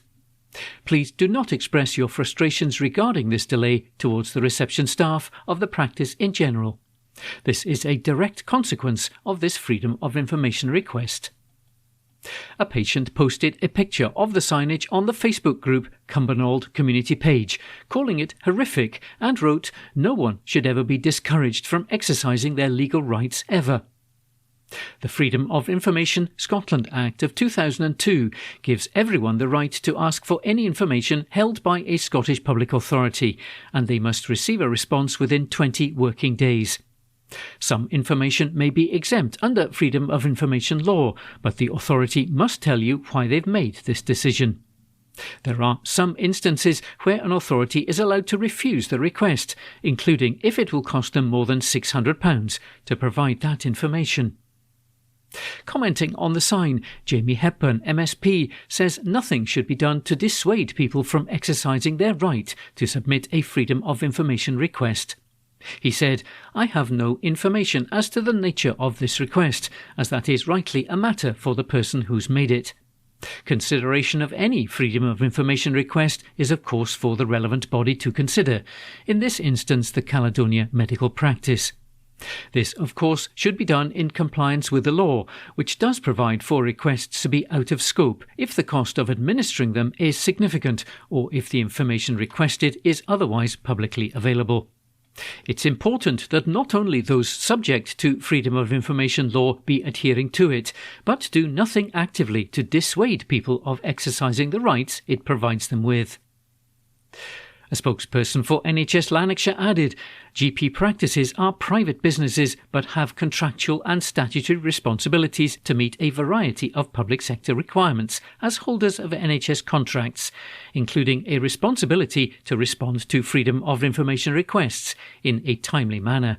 Please do not express your frustrations regarding this delay towards the reception staff of the practice in general. This is a direct consequence of this Freedom of Information request." A patient posted a picture of the signage on the Facebook group Cumbernauld community page, calling it horrific, and wrote, "No one should ever be discouraged from exercising their legal rights ever." The Freedom of Information Scotland Act of 2002 gives everyone the right to ask for any information held by a Scottish public authority, and they must receive a response within 20 working days. Some information may be exempt under Freedom of Information law, but the authority must tell you why they've made this decision. There are some instances where an authority is allowed to refuse the request, including if it will cost them more than £600 to provide that information. Commenting on the sign, Jamie Hepburn, MSP, says nothing should be done to dissuade people from exercising their right to submit a Freedom of Information request. He said, "I have no information as to the nature of this request, as that is rightly a matter for the person who's made it. Consideration of any Freedom of Information request is of course for the relevant body to consider, in this instance the Caledonia Medical Practice. This, of course, should be done in compliance with the law, which does provide for requests to be out of scope if the cost of administering them is significant, or if the information requested is otherwise publicly available. It's important that not only those subject to Freedom of Information law be adhering to it, but do nothing actively to dissuade people of exercising the rights it provides them with." A spokesperson for NHS Lanarkshire added, "GP practices are private businesses but have contractual and statutory responsibilities to meet a variety of public sector requirements as holders of NHS contracts, including a responsibility to respond to Freedom of Information requests in a timely manner."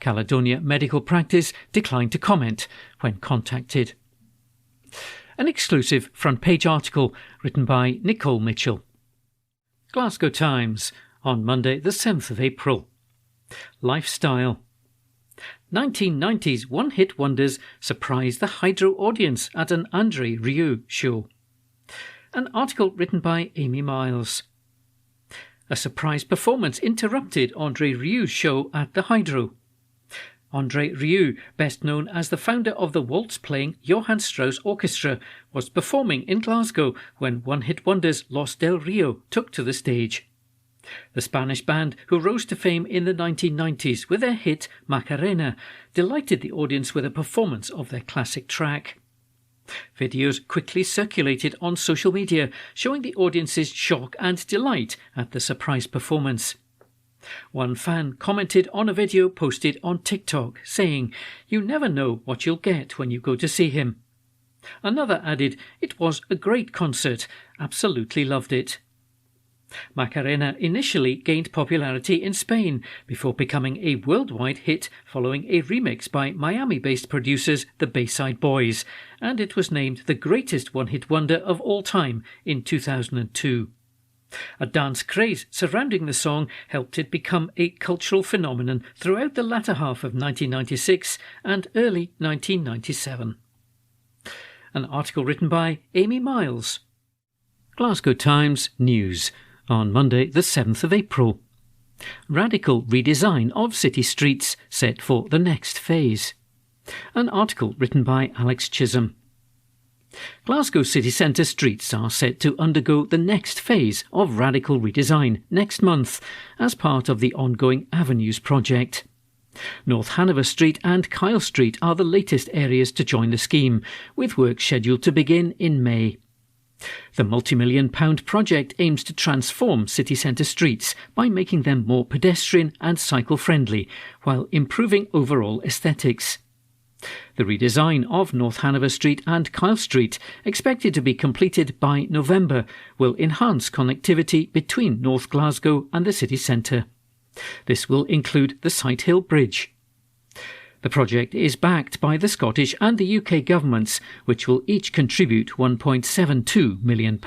Caledonia Medical Practice declined to comment when contacted. An exclusive front page article written by Nicole Mitchell. Glasgow Times on Monday the 7th of April. Lifestyle. 1990s one-hit wonders surprised the Hydro audience at an Andre Rieu show. An article written by Amy Miles. A surprise performance interrupted Andre Rieu's show at the Hydro. Andre Rieu, best known as the founder of the waltz-playing Johann Strauss Orchestra, was performing in Glasgow when one-hit wonders Los Del Rio took to the stage. The Spanish band, who rose to fame in the 1990s with their hit Macarena, delighted the audience with a performance of their classic track. Videos quickly circulated on social media, showing the audience's shock and delight at the surprise performance. One fan commented on a video posted on TikTok, saying, "You never know what you'll get when you go to see him." Another added, "It was a great concert, absolutely loved it." Macarena initially gained popularity in Spain before becoming a worldwide hit following a remix by Miami-based producers the Bayside Boys, and it was named the greatest one-hit wonder of all time in 2002. A dance craze surrounding the song helped it become a cultural phenomenon throughout the latter half of 1996 and early 1997. An article written by Amy Miles. Glasgow Times News on Monday the 7th of April. Radical redesign of city streets set for the next phase. An article written by Alex Chisholm. Glasgow city centre streets are set to undergo the next phase of radical redesign next month as part of the ongoing Avenues project. North Hanover Street and Kyle Street are the latest areas to join the scheme, with work scheduled to begin in May. The multi-million-pound project aims to transform city centre streets by making them more pedestrian and cycle-friendly, while improving overall aesthetics. The redesign of North Hanover Street and Kyle Street, expected to be completed by November, will enhance connectivity between North Glasgow and the city centre. This will include the Sighthill Bridge. The project is backed by the Scottish and the UK governments, which will each contribute £1.72 million.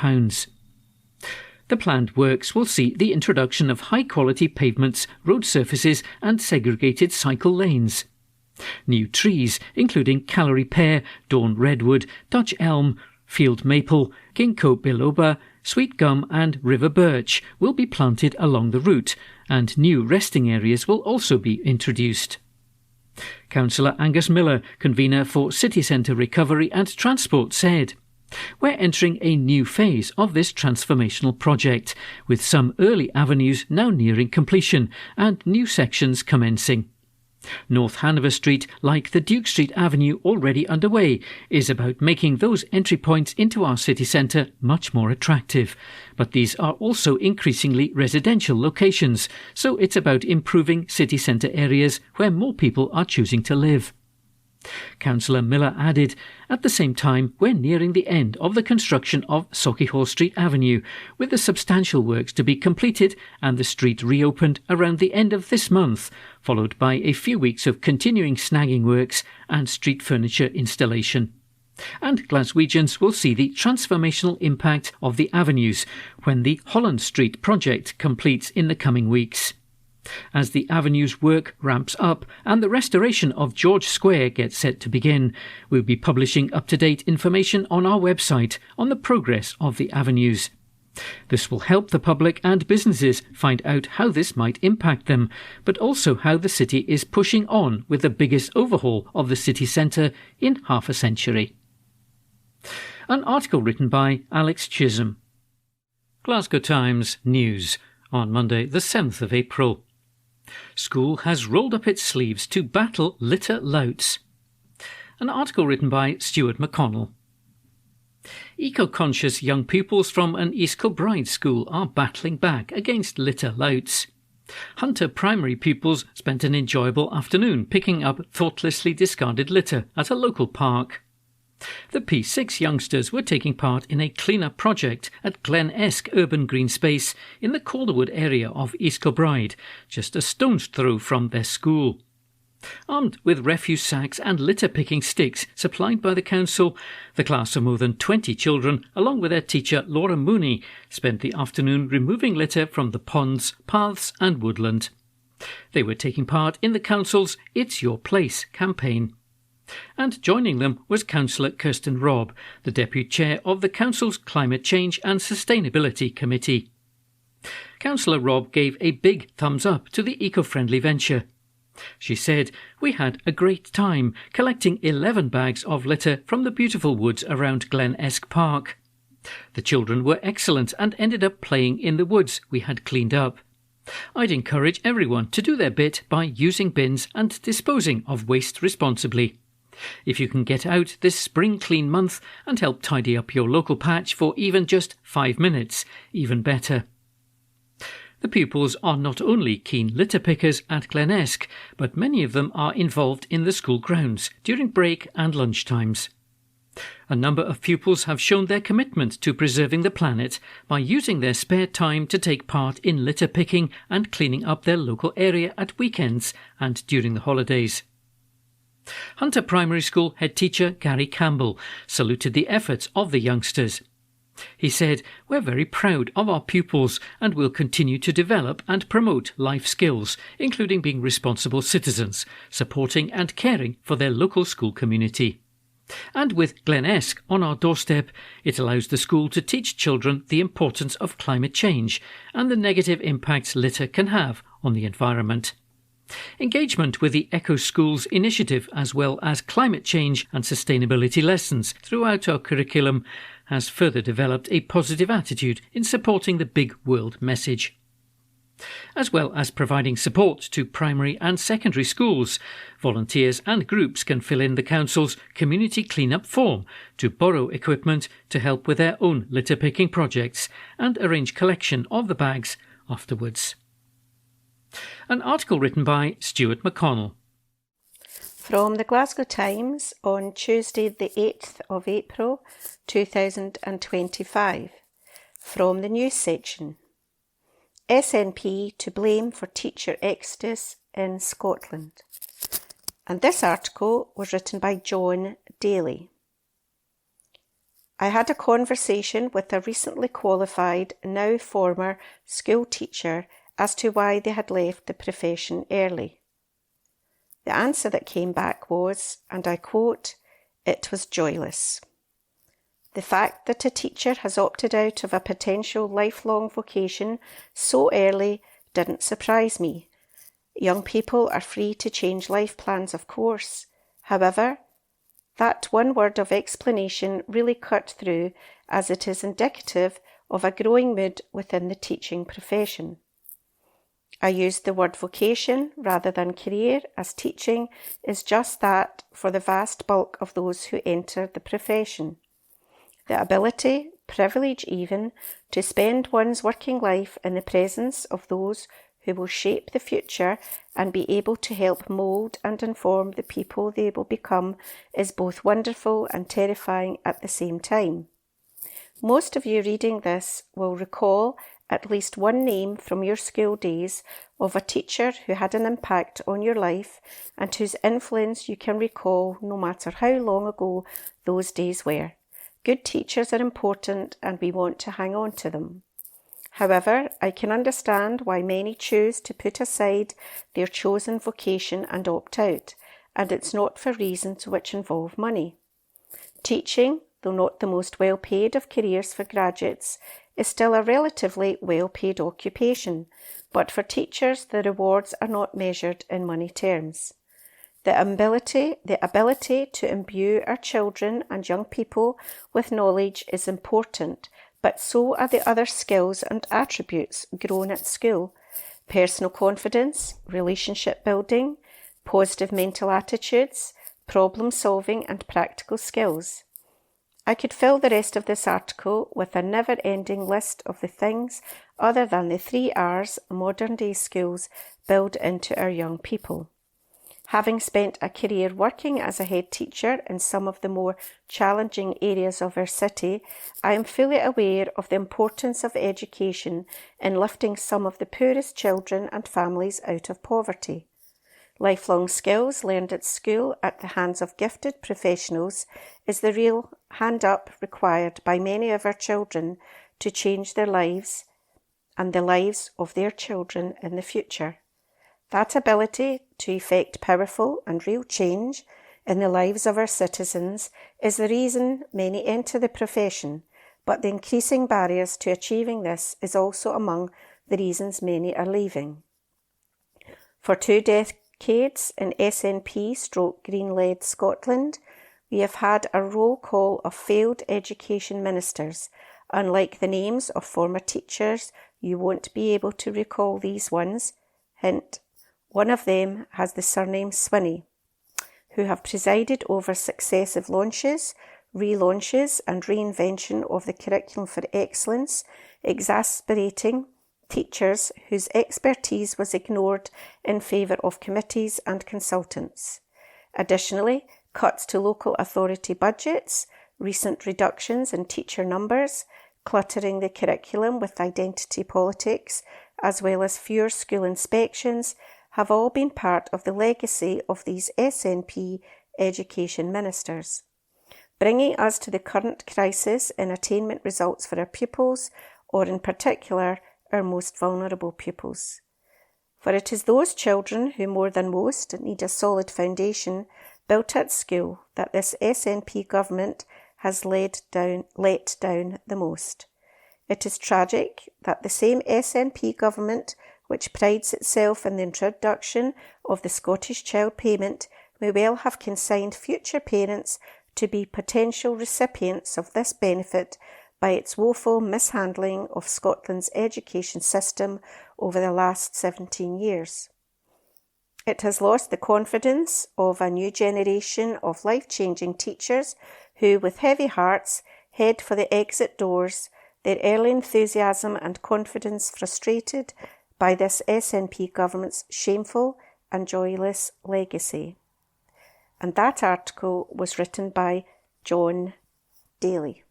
The planned works will see the introduction of high-quality pavements, road surfaces and segregated cycle lanes. New trees, including Callery pear, Dawn redwood, Dutch elm, field maple, ginkgo biloba, sweet gum and river birch, will be planted along the route, and new resting areas will also be introduced. Councillor Angus Miller, convener for City Centre Recovery and Transport, said, "We're entering a new phase of this transformational project, with some early avenues now nearing completion and new sections commencing. North Hanover Street, like the Duke Street Avenue already underway, is about making those entry points into our city centre much more attractive. But these are also increasingly residential locations, so it's about improving city centre areas where more people are choosing to live." Councillor Miller added, "At the same time, we're nearing the end of the construction of Sauchiehall Street Avenue, with the substantial works to be completed and the street reopened around the end of this month, followed by a few weeks of continuing snagging works and street furniture installation. And Glaswegians will see the transformational impact of the avenues when the Holland Street project completes in the coming weeks. As the avenues work ramps up and the restoration of George Square gets set to begin, we'll be publishing up-to-date information on our website on the progress of the avenues. This will help the public and businesses find out how this might impact them, but also how the city is pushing on with the biggest overhaul of the city centre in half a century." An article written by Alex Chisholm. Glasgow Times News on Monday the 7th of April. School has rolled up its sleeves to battle litter louts. An article written by Stuart McConnell. Eco-conscious young pupils from an East Kilbride school are battling back against litter louts. Hunter primary pupils spent an enjoyable afternoon picking up thoughtlessly discarded litter at a local park. The P6 youngsters were taking part in a clean-up project at Glen Esk Urban Green Space in the Calderwood area of East Kilbride, just a stone's throw from their school. Armed with refuse sacks and litter-picking sticks supplied by the council, the class of more than 20 children, along with their teacher Laura Mooney, spent the afternoon removing litter from the ponds, paths and woodland. They were taking part in the council's It's Your Place campaign. And joining them was Councillor Kirsten Robb, the Deputy Chair of the Council's Climate Change and Sustainability Committee. Councillor Robb gave a big thumbs up to the eco-friendly venture. She said, "We had a great time collecting 11 bags of litter from the beautiful woods around Glen Esk Park. The children were excellent and ended up playing in the woods we had cleaned up. I'd encourage everyone to do their bit by using bins and disposing of waste responsibly. If you can get out this spring clean month and help tidy up your local patch for even just 5 minutes, even better." The pupils are not only keen litter pickers at Glen Esk, but many of them are involved in the school grounds during break and lunch times. A number of pupils have shown their commitment to preserving the planet by using their spare time to take part in litter picking and cleaning up their local area at weekends and during the holidays. Hunter Primary School head teacher Gary Campbell saluted the efforts of the youngsters. He said, "We're very proud of our pupils and will continue to develop and promote life skills, including being responsible citizens, supporting and caring for their local school community. And with Glen Esk on our doorstep, it allows the school to teach children the importance of climate change and the negative impacts litter can have on the environment." Engagement with the Eco Schools initiative, as well as climate change and sustainability lessons throughout our curriculum, has further developed a positive attitude in supporting the big world message. As well as providing support to primary and secondary schools, volunteers and groups can fill in the council's community clean-up form to borrow equipment to help with their own litter picking projects and arrange collection of the bags afterwards. An article written by Stuart McConnell. From the Glasgow Times on Tuesday the 8th of April 2025. From the news section. SNP to blame for teacher exodus in Scotland. And this article was written by John Daly. I had a conversation with a recently qualified, now former school teacher as to why they had left the profession early. The answer that came back was, and I quote, "It was joyless." The fact that a teacher has opted out of a potential lifelong vocation so early didn't surprise me. Young people are free to change life plans, of course. However, that one word of explanation really cut through, as it is indicative of a growing mood within the teaching profession. I used the word vocation rather than career, as teaching is just that for the vast bulk of those who enter the profession. The ability, privilege even, to spend one's working life in the presence of those who will shape the future and be able to help mould and inform the people they will become is both wonderful and terrifying at the same time. Most of you reading this will recall at least one name from your school days of a teacher who had an impact on your life and whose influence you can recall no matter how long ago those days were. Good teachers are important and we want to hang on to them. However, I can understand why many choose to put aside their chosen vocation and opt out, and it's not for reasons which involve money. Teaching, though not the most well-paid of careers for graduates, is still a relatively well-paid occupation, but for teachers the rewards are not measured in money terms. The ability to imbue our children and young people with knowledge is important, but so are the other skills and attributes grown at school: personal confidence, relationship building, positive mental attitudes, problem solving and practical skills. I could fill the rest of this article with a never-ending list of the things other than the 3 R's modern-day schools build into our young people. Having spent a career working as a head teacher in some of the more challenging areas of our city, I am fully aware of the importance of education in lifting some of the poorest children and families out of poverty. Lifelong skills learned at school at the hands of gifted professionals is the real hand-up required by many of our children to change their lives and the lives of their children in the future. That ability to effect powerful and real change in the lives of our citizens is the reason many enter the profession, but the increasing barriers to achieving this is also among the reasons many are leaving. For 2 decades in SNP/Green-led Scotland, we have had a roll call of failed education ministers. Unlike the names of former teachers, you won't be able to recall these ones. Hint, one of them has the surname Swinney, who have presided over successive launches, relaunches and reinvention of the curriculum for excellence, exasperating teachers whose expertise was ignored in favour of committees and consultants. Additionally, cuts to local authority budgets, recent reductions in teacher numbers, cluttering the curriculum with identity politics, as well as fewer school inspections, have all been part of the legacy of these SNP education ministers. Bringing us to the current crisis in attainment results for our pupils, or in particular, our most vulnerable pupils. For it is those children who more than most need a solid foundation built at school that this SNP government has let down the most. It is tragic that the same SNP government which prides itself in the introduction of the Scottish Child Payment may well have consigned future parents to be potential recipients of this benefit by its woeful mishandling of Scotland's education system over the last 17 years. It has lost the confidence of a new generation of life-changing teachers who, with heavy hearts, head for the exit doors, their early enthusiasm and confidence frustrated by this SNP government's shameful and joyless legacy. And that article was written by John Daly.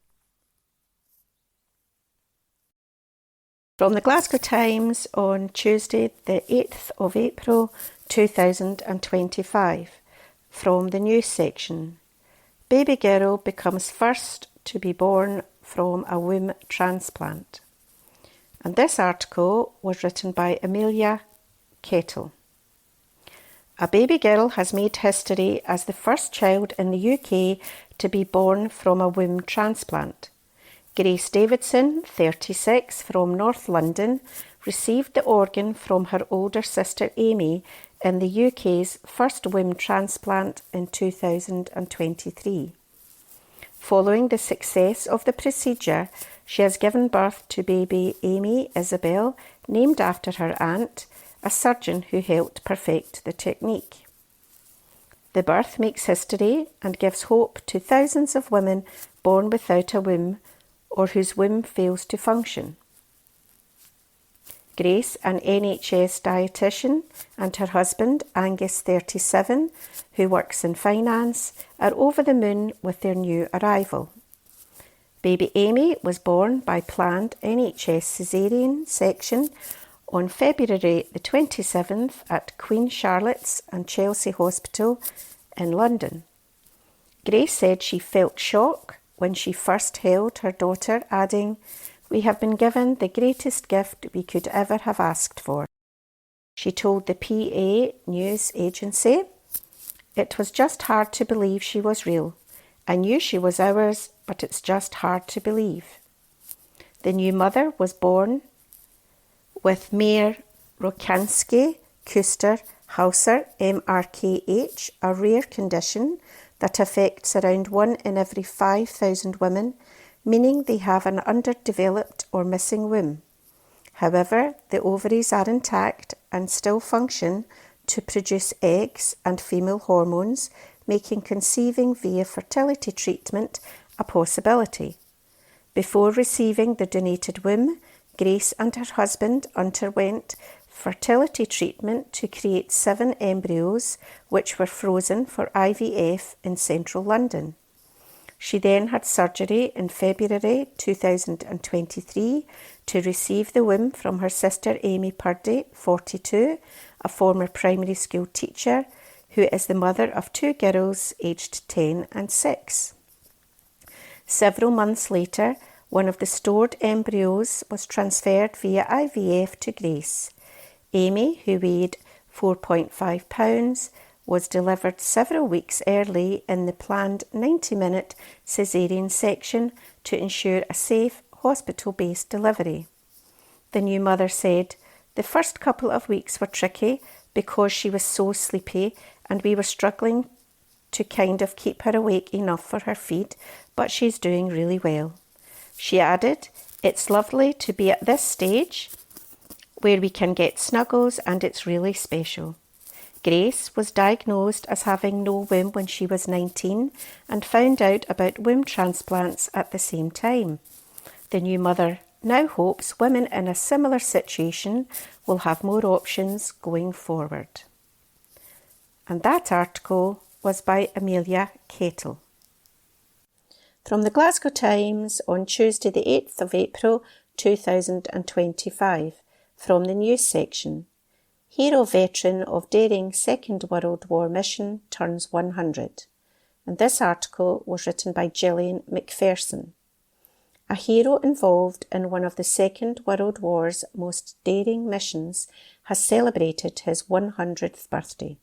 From the Glasgow Times on Tuesday, the 8th of April 2025, from the news section. Baby girl becomes first to be born from a womb transplant. And this article was written by Amelia Kettle. A baby girl has made history as the first child in the UK to be born from a womb transplant. Grace Davidson, 36, from North London, received the organ from her older sister Amy in the UK's first womb transplant in 2023. Following the success of the procedure, she has given birth to baby Amy Isabel, named after her aunt, a surgeon who helped perfect the technique. The birth makes history and gives hope to thousands of women born without a womb or whose womb fails to function. Grace, an NHS dietitian, and her husband, Angus, 37, who works in finance, are over the moon with their new arrival. Baby Amy was born by planned NHS caesarean section on February the 27th at Queen Charlotte's and Chelsea Hospital in London. Grace said she felt shock when she first held her daughter, adding, "We have been given the greatest gift we could ever have asked for." She told the PA news agency, "It was just hard to believe she was real. I knew she was ours, but it's just hard to believe." The new mother was born with Mare Rokansky Kuster Hauser MRKH, a rare condition that affects around 1 in every 5,000 women, meaning they have an underdeveloped or missing womb. However, the ovaries are intact and still function to produce eggs and female hormones, making conceiving via fertility treatment a possibility. Before receiving the donated womb, Grace and her husband underwent fertility treatment to create 7 embryos which were frozen for IVF in central London. She then had surgery in February 2023 to receive the womb from her sister Amy Purdy, 42, a former primary school teacher who is the mother of 2 girls aged 10 and 6. Several months later, one of the stored embryos was transferred via IVF to Grace. Amy, who weighed £4.5, was delivered several weeks early in the planned 90-minute caesarean section to ensure a safe hospital-based delivery. The new mother said, "The first couple of weeks were tricky because she was so sleepy and we were struggling to kind of keep her awake enough for her feed, but she's doing really well." She added, "It's lovely to be at this stage where we can get snuggles and it's really special." Grace was diagnosed as having no womb when she was 19 and found out about womb transplants at the same time. The new mother now hopes women in a similar situation will have more options going forward. And that article was by Amelia Kettle. From the Glasgow Times on Tuesday the 8th of April 2025, from the news section. Hero veteran of daring Second World War mission turns 100. And this article was written by Gillian McPherson. A hero involved in one of the Second World War's most daring missions has celebrated his 100th birthday.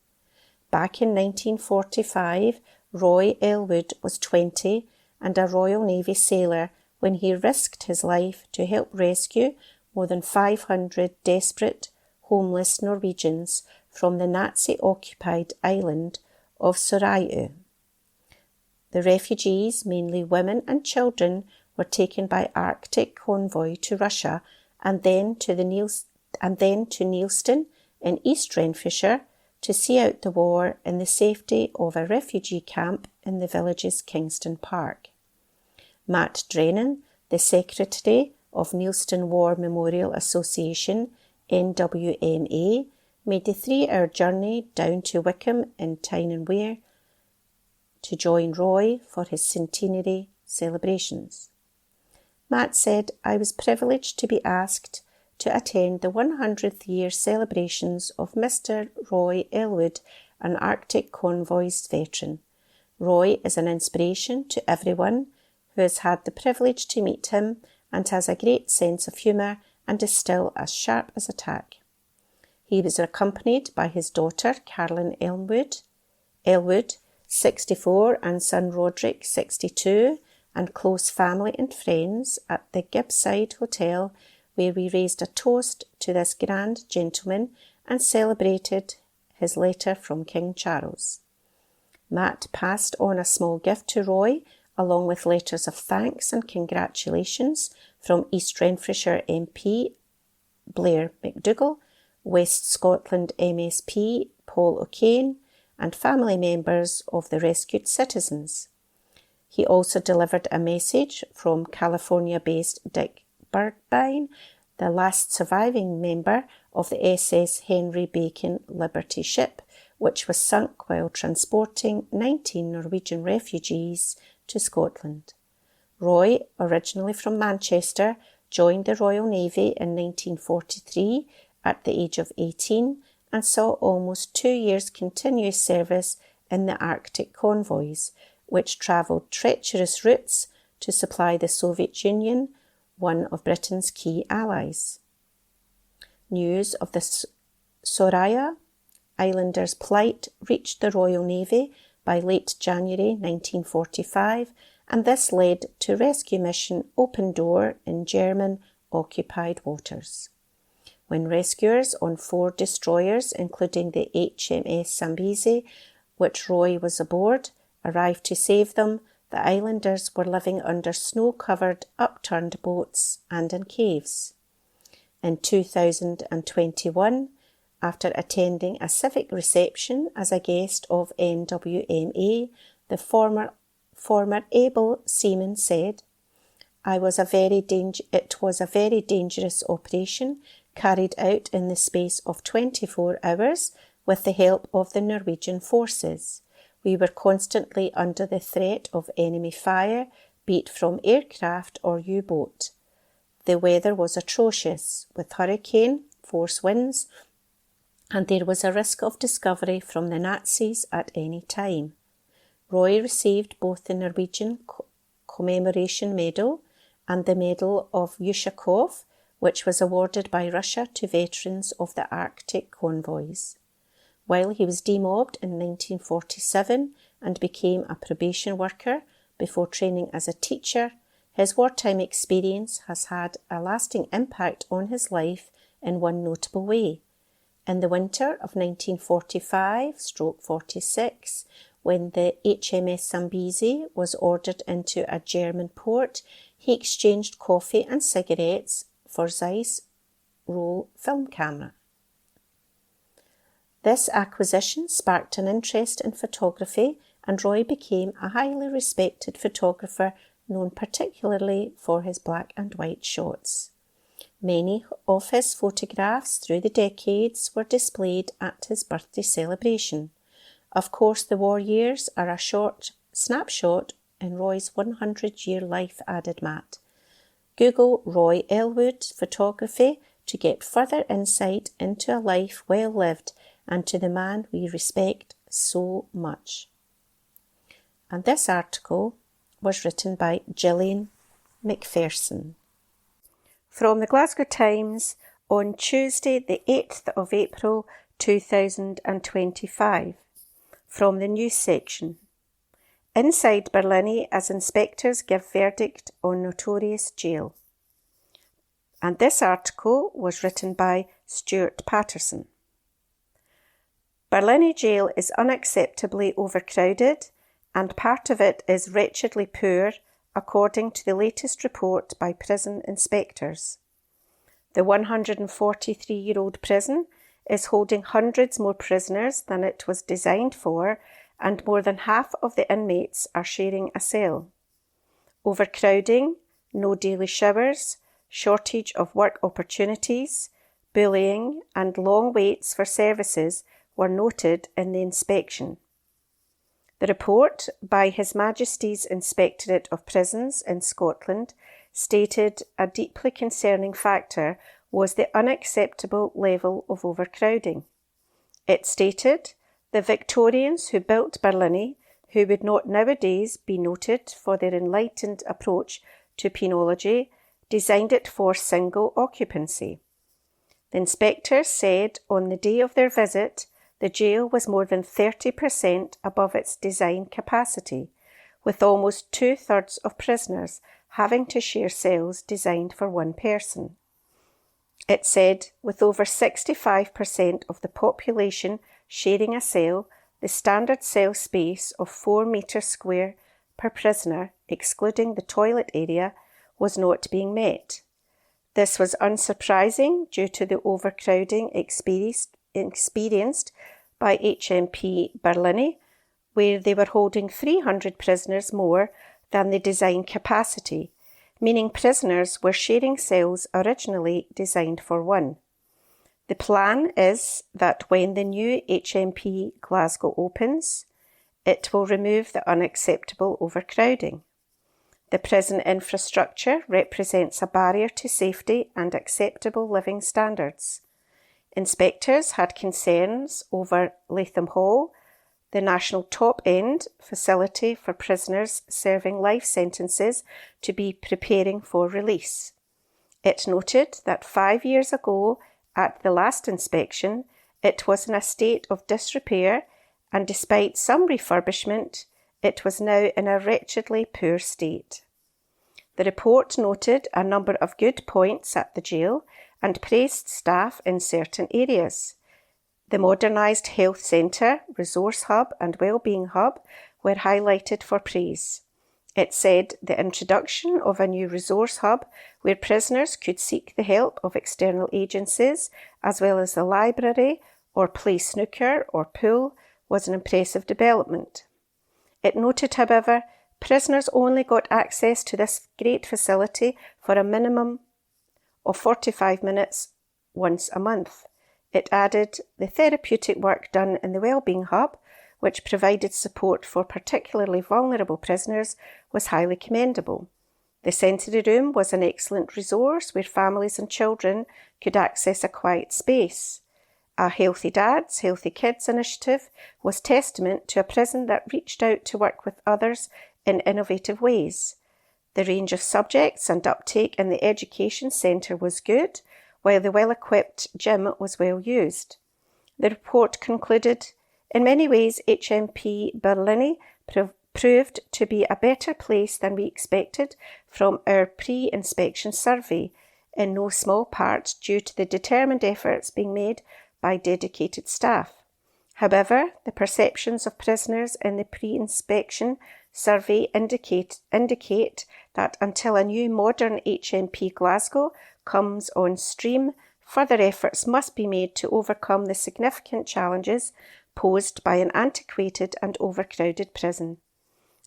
Back in 1945, Roy Elwood was 20 and a Royal Navy sailor when he risked his life to help rescue more than 500 desperate, homeless Norwegians from the Nazi-occupied island of Sørøya. The refugees, mainly women and children, were taken by Arctic convoy to Russia and then to Nielsen in East Renfrewshire to see out the war in the safety of a refugee camp in the village's Kingston Park. Matt Drennan, the secretary of Nielsen War Memorial Association, NWMA, made the 3-hour journey down to Wickham in Tyne and Wear to join Roy for his centenary celebrations. Matt said, "I was privileged to be asked to attend the 100th year celebrations of Mr. Roy Elwood, an Arctic convoys veteran. Roy is an inspiration to everyone who has had the privilege to meet him and has a great sense of humour and is still as sharp as a tack." He was accompanied by his daughter Carolyn Elwood, 64, and son Roderick, 62, and close family and friends at the Gibbside Hotel, where we raised a toast to this grand gentleman and celebrated his letter from King Charles. Matt passed on a small gift to Roy, along with letters of thanks and congratulations from East Renfrewshire MP Blair McDougall, West Scotland MSP Paul O'Kane, and family members of the rescued citizens. He also delivered a message from California-based Dick Birdbine, the last surviving member of the SS Henry Bacon Liberty ship, which was sunk while transporting 19 Norwegian refugees to Scotland. Roy, originally from Manchester, joined the Royal Navy in 1943 at the age of 18 and saw almost 2 years continuous service in the Arctic convoys, which travelled treacherous routes to supply the Soviet Union, one of Britain's key allies. News of the Sørøya Islanders' plight reached the Royal Navy by late January 1945, and this led to rescue mission Open Door in German-occupied waters. When rescuers on 4 destroyers, including the HMS Zambezi, which Roy was aboard, arrived to save them, the islanders were living under snow-covered, upturned boats and in caves. In 2021, after attending a civic reception as a guest of NWMA, the former able seaman said, it was a very dangerous operation carried out in the space of 24 hours with the help of the Norwegian forces. We were constantly under the threat of enemy fire, be it from aircraft or U-boat. The weather was atrocious, with hurricane, force winds, and there was a risk of discovery from the Nazis at any time. Roy received both the Norwegian Commemoration Medal and the Medal of Yushakov, which was awarded by Russia to veterans of the Arctic convoys. while he was demobbed in 1947 and became a probation worker before training as a teacher, his wartime experience has had a lasting impact on his life in one notable way. In the winter of 1945-46, when the HMS Zambezi was ordered into a German port, he exchanged coffee and cigarettes for Zeiss roll film camera. This acquisition sparked an interest in photography, and Roy became a highly respected photographer known particularly for his black and white shots. Many of his photographs through the decades were displayed at his birthday celebration. Of course, the war years are a short snapshot in Roy's 100-year life, added Matt. Google Roy Elwood photography to get further insight into a life well lived and to the man we respect so much. And this article was written by Gillian McPherson. From the Glasgow Times on Tuesday the 8th of April 2025. From the news section. Inside Berlini as inspectors give verdict on notorious jail. And this article was written by Stuart Patterson. Berlini jail is unacceptably overcrowded, and part of it is wretchedly poor, according to the latest report by prison inspectors. The 143-year-old prison is holding hundreds more prisoners than it was designed for, and more than half of the inmates are sharing a cell. Overcrowding, no daily showers, shortage of work opportunities, bullying, and long waits for services were noted in the inspection. The report by His Majesty's Inspectorate of Prisons in Scotland stated a deeply concerning factor was the unacceptable level of overcrowding. It stated, the Victorians who built Berlini, who would not nowadays be noted for their enlightened approach to penology, designed it for single occupancy. The inspectors said on the day of their visit, the jail was more than 30% above its design capacity, with almost 2/3 of prisoners having to share cells designed for one person. It said, with over 65% of the population sharing a cell, the standard cell space of 4 metres square per prisoner, excluding the toilet area, was not being met. This was unsurprising due to the overcrowding experienced by HMP Berlini, where they were holding 300 prisoners more than the design capacity, meaning prisoners were sharing cells originally designed for one. The plan is that when the new HMP Glasgow opens, it will remove the unacceptable overcrowding. The prison infrastructure represents a barrier to safety and acceptable living standards. Inspectors had concerns over Latham Hall, the national top-end facility for prisoners serving life sentences to be preparing for release. It noted that 5 years ago, at the last inspection, it was in a state of disrepair, and despite some refurbishment, it was now in a wretchedly poor state. The report noted a number of good points at the jail and praised staff in certain areas. The modernised health centre, resource hub and wellbeing hub were highlighted for praise. It said the introduction of a new resource hub where prisoners could seek the help of external agencies, as well as the library or play snooker or pool, was an impressive development. It noted, however, prisoners only got access to this great facility for a minimum of 45 minutes once a month. It added the therapeutic work done in the Wellbeing Hub, which provided support for particularly vulnerable prisoners, was highly commendable. The sensory room was an excellent resource where families and children could access a quiet space. A Healthy Dads, Healthy Kids initiative was testament to a prison that reached out to work with others in innovative ways. The range of subjects and uptake in the education centre was good, while the well-equipped gym was well used. The report concluded, in many ways HMP Berlini proved to be a better place than we expected from our pre-inspection survey, in no small part due to the determined efforts being made by dedicated staff. However, the perceptions of prisoners in the pre-inspection survey indicate that until a new modern HMP Glasgow comes on stream, further efforts must be made to overcome the significant challenges posed by an antiquated and overcrowded prison.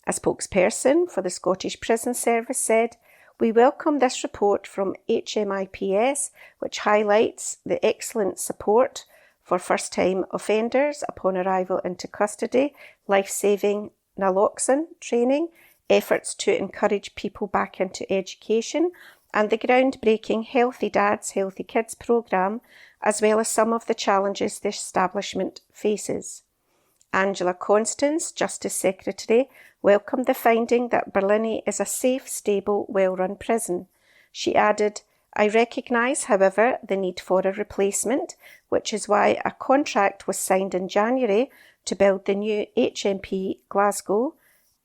A spokesperson for the Scottish Prison Service said, "We welcome this report from HMIPS, which highlights the excellent support for first-time offenders upon arrival into custody, life-saving naloxone training, efforts to encourage people back into education, and the groundbreaking Healthy Dads, Healthy Kids programme, as well as some of the challenges the establishment faces." Angela Constance, Justice Secretary, welcomed the finding that Berlini is a safe, stable, well-run prison. She added, "I recognise, however, the need for a replacement, which is why a contract was signed in January to build the new HMP Glasgow.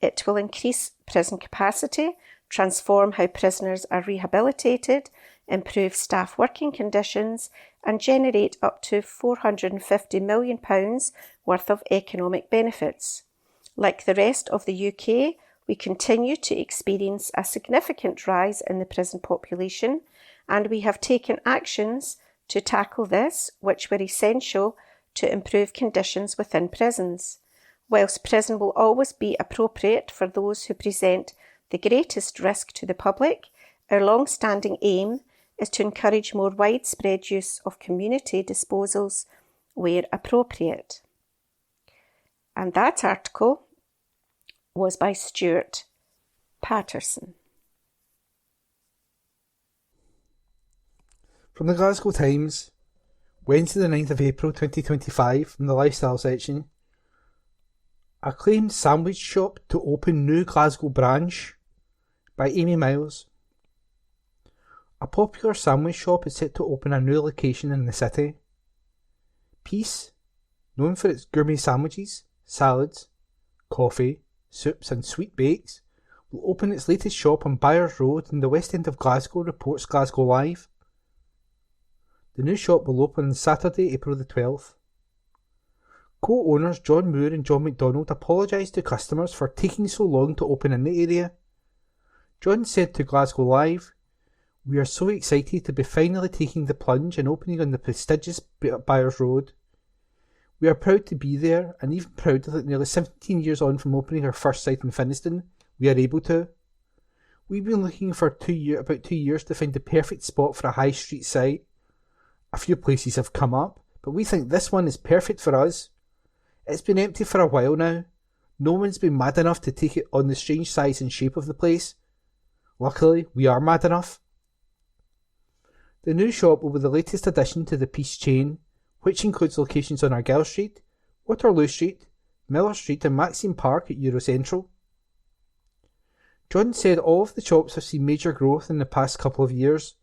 It will increase prison capacity, transform how prisoners are rehabilitated, improve staff working conditions, and generate up to £450 million worth of economic benefits. Like the rest of the UK, we continue to experience a significant rise in the prison population, and we have taken actions to tackle this, which were essential to improve conditions within prisons. Whilst prison will always be appropriate for those who present the greatest risk to the public, our long-standing aim is to encourage more widespread use of community disposals where appropriate." And that article was by Stuart Patterson. From the Glasgow Times, Wednesday the 9th of April 2025, from the lifestyle section. Acclaimed sandwich shop to open new Glasgow branch, by Amy Miles. A popular sandwich shop is set to open a new location in the city. Peace, known for its gourmet sandwiches, salads, coffee, soups and sweet bakes, will open its latest shop on Byres Road in the West End of Glasgow, reports Glasgow Live. The new shop will open on Saturday, April the 12th. Co-owners John Moore and John MacDonald apologised to customers for taking so long to open in the area. John said to Glasgow Live, "We are so excited to be finally taking the plunge and opening on the prestigious Byres Road. We are proud to be there, and even prouder that nearly 17 years on from opening our first site in Finnieston, we are able to. We've been looking for about 2 years to find the perfect spot for a high street site. A few places have come up, but we think this one is perfect for us. It's been empty for a while now. No one's been mad enough to take it on the strange size and shape of the place. Luckily, we are mad enough." The new shop will be the latest addition to the Peace chain, which includes locations on Argyll Street, Waterloo Street, Miller Street and Maxim Park at Eurocentral. John said all of the shops have seen major growth in the past couple of years.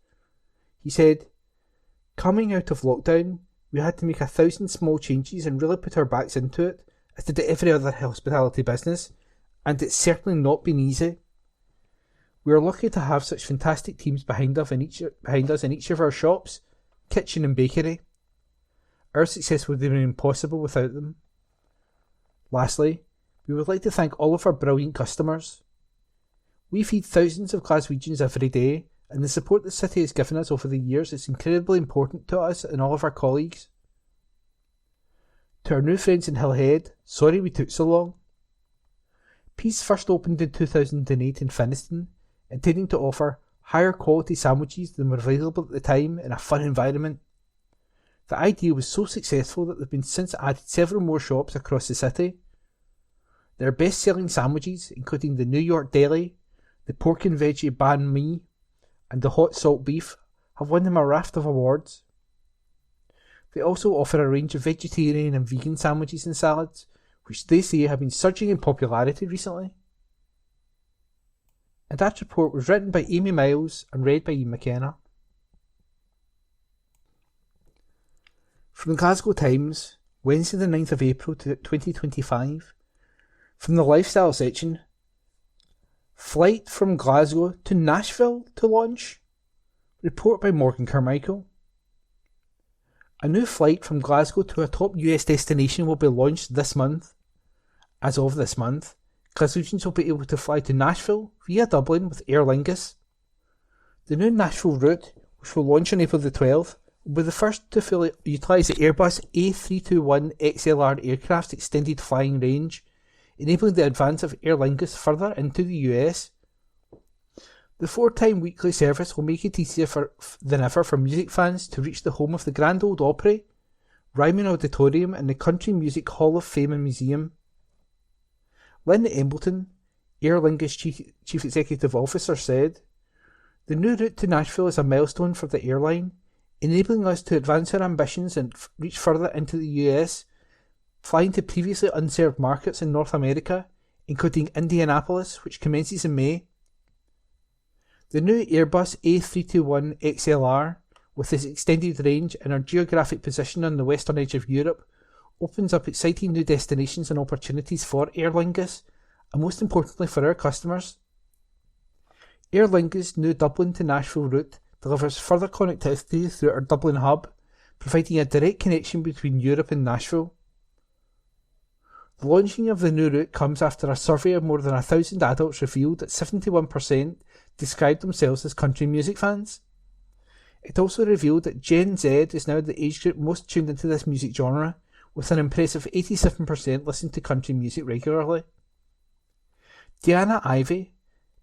He said, "Coming out of lockdown, we had to make 1,000 small changes and really put our backs into it, as did every other hospitality business, and it's certainly not been easy. We are lucky to have such fantastic teams behind us in each of our shops, kitchen and bakery. Our success would have been impossible without them. Lastly, we would like to thank all of our brilliant customers. We feed thousands of Glaswegians every day, and the support the city has given us over the years is incredibly important to us and all of our colleagues. To our new friends in Hillhead, sorry we took so long. Peace first opened in 2008 in Finnieston, intending to offer higher quality sandwiches than were available at the time in a fun environment. The idea was so successful that they've been since added several more shops across the city. Their best-selling sandwiches, including the New York Deli, the pork and veggie banh mi, and the hot salt beef, have won them a raft of awards. They also offer a range of vegetarian and vegan sandwiches and salads, which they say have been surging in popularity recently." And that report was written by Amy Miles and read by Ian McKenna. From the Glasgow Times, Wednesday the 9th of April 2025. From the lifestyle section, flight from Glasgow to Nashville to launch. Report by Morgan Carmichael. A new flight from Glasgow to a top US destination will be launched this month. As of this month, Glaswegians will be able to fly to Nashville via Dublin with Aer Lingus. The new Nashville route, which will launch on April the 12th, will be the first to fully utilise the Airbus A321XLR aircraft's extended flying range, enabling the advance of Aer Lingus further into the US. The 4-time weekly service will make it easier than ever for music fans to reach the home of the Grand Ole Opry, Ryman Auditorium and the Country Music Hall of Fame and Museum. Lynn Embleton, Aer Lingus Chief Executive Officer, said, "The new route to Nashville is a milestone for the airline, enabling us to advance our ambitions and reach further into the US, flying to previously unserved markets in North America, including Indianapolis, which commences in May. The new Airbus A321XLR, with its extended range and our geographic position on the western edge of Europe, opens up exciting new destinations and opportunities for Aer Lingus, and most importantly for our customers. Aer Lingus' new Dublin to Nashville route delivers further connectivity through our Dublin hub, providing a direct connection between Europe and Nashville. The launching of the new route comes after a survey of more than 1,000 adults revealed that 71% described themselves as country music fans. It also revealed that Gen Z is now the age group most tuned into this music genre, with an impressive 87% listen to country music regularly. Deanna Ivey,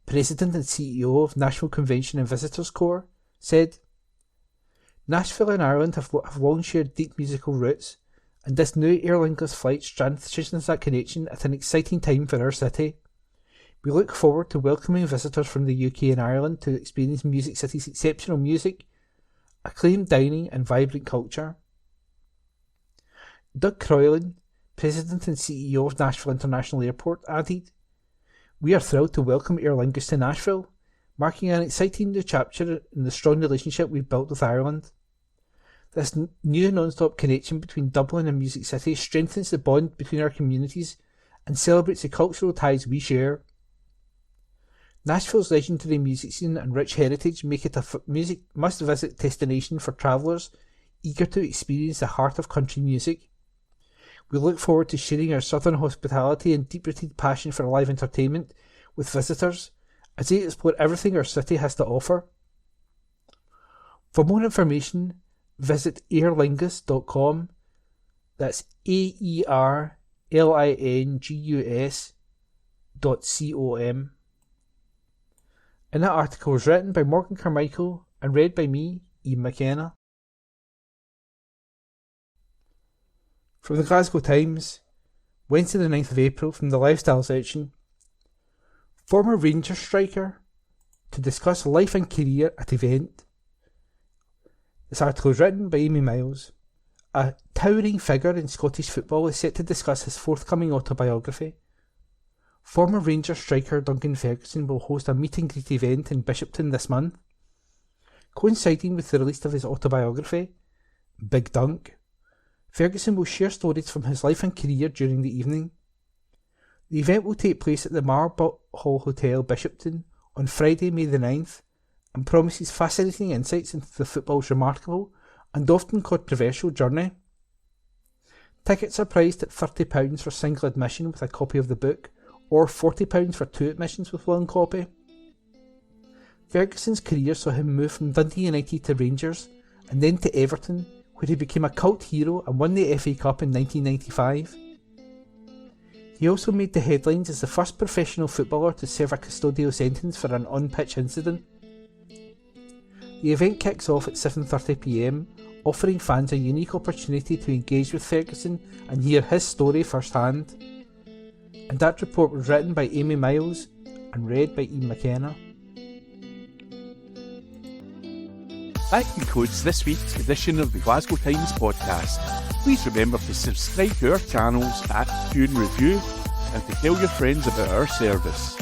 President and CEO of Nashville Convention and Visitors Corps, said, "Nashville and Ireland have long shared deep musical roots, and this new Aer Lingus flight strengthens that connection at an exciting time for our city. We look forward to welcoming visitors from the UK and Ireland to experience Music City's exceptional music, acclaimed dining and vibrant culture." Doug Croylan, President and CEO of Nashville International Airport, added, "We are thrilled to welcome Aer Lingus to Nashville, marking an exciting new chapter in the strong relationship we've built with Ireland. This new non-stop connection between Dublin and Music City strengthens the bond between our communities and celebrates the cultural ties we share. Nashville's legendary music scene and rich heritage make it a music must-visit destination for travellers eager to experience the heart of country music. We look forward to sharing our southern hospitality and deep-rooted passion for live entertainment with visitors as they explore everything our city has to offer. For more information, visit aerlingus.com. That's AERLINGUS.com. And that article was written by Morgan Carmichael and read by me, Ian McKenna. From the Glasgow Times, Wednesday the 9th of April, from the lifestyle section, former Rangers striker to discuss life and career at event. This article is written by Amy Miles. A towering figure in Scottish football is set to discuss his forthcoming autobiography. Former Rangers striker Duncan Ferguson will host a meet and greet event in Bishopton this month, coinciding with the release of his autobiography, Big Dunk. Ferguson will share stories from his life and career during the evening. The event will take place at the Marble Hall Hotel, Bishopton, on Friday, May the 9th, and promises fascinating insights into the football's remarkable and often controversial journey. Tickets are priced at £30 for single admission with a copy of the book, or £40 for 2 admissions with one copy. Ferguson's career saw him move from Dundee United to Rangers, and then to Everton, where he became a cult hero and won the FA Cup in 1995. He also made the headlines as the first professional footballer to serve a custodial sentence for an on-pitch incident. The event kicks off at 7:30pm, offering fans a unique opportunity to engage with Ferguson and hear his story firsthand. And that report was written by Amy Miles and read by Ian McKenna. That concludes this week's edition of the Glasgow Times podcast. Please remember to subscribe to our channels at View and Review and to tell your friends about our service.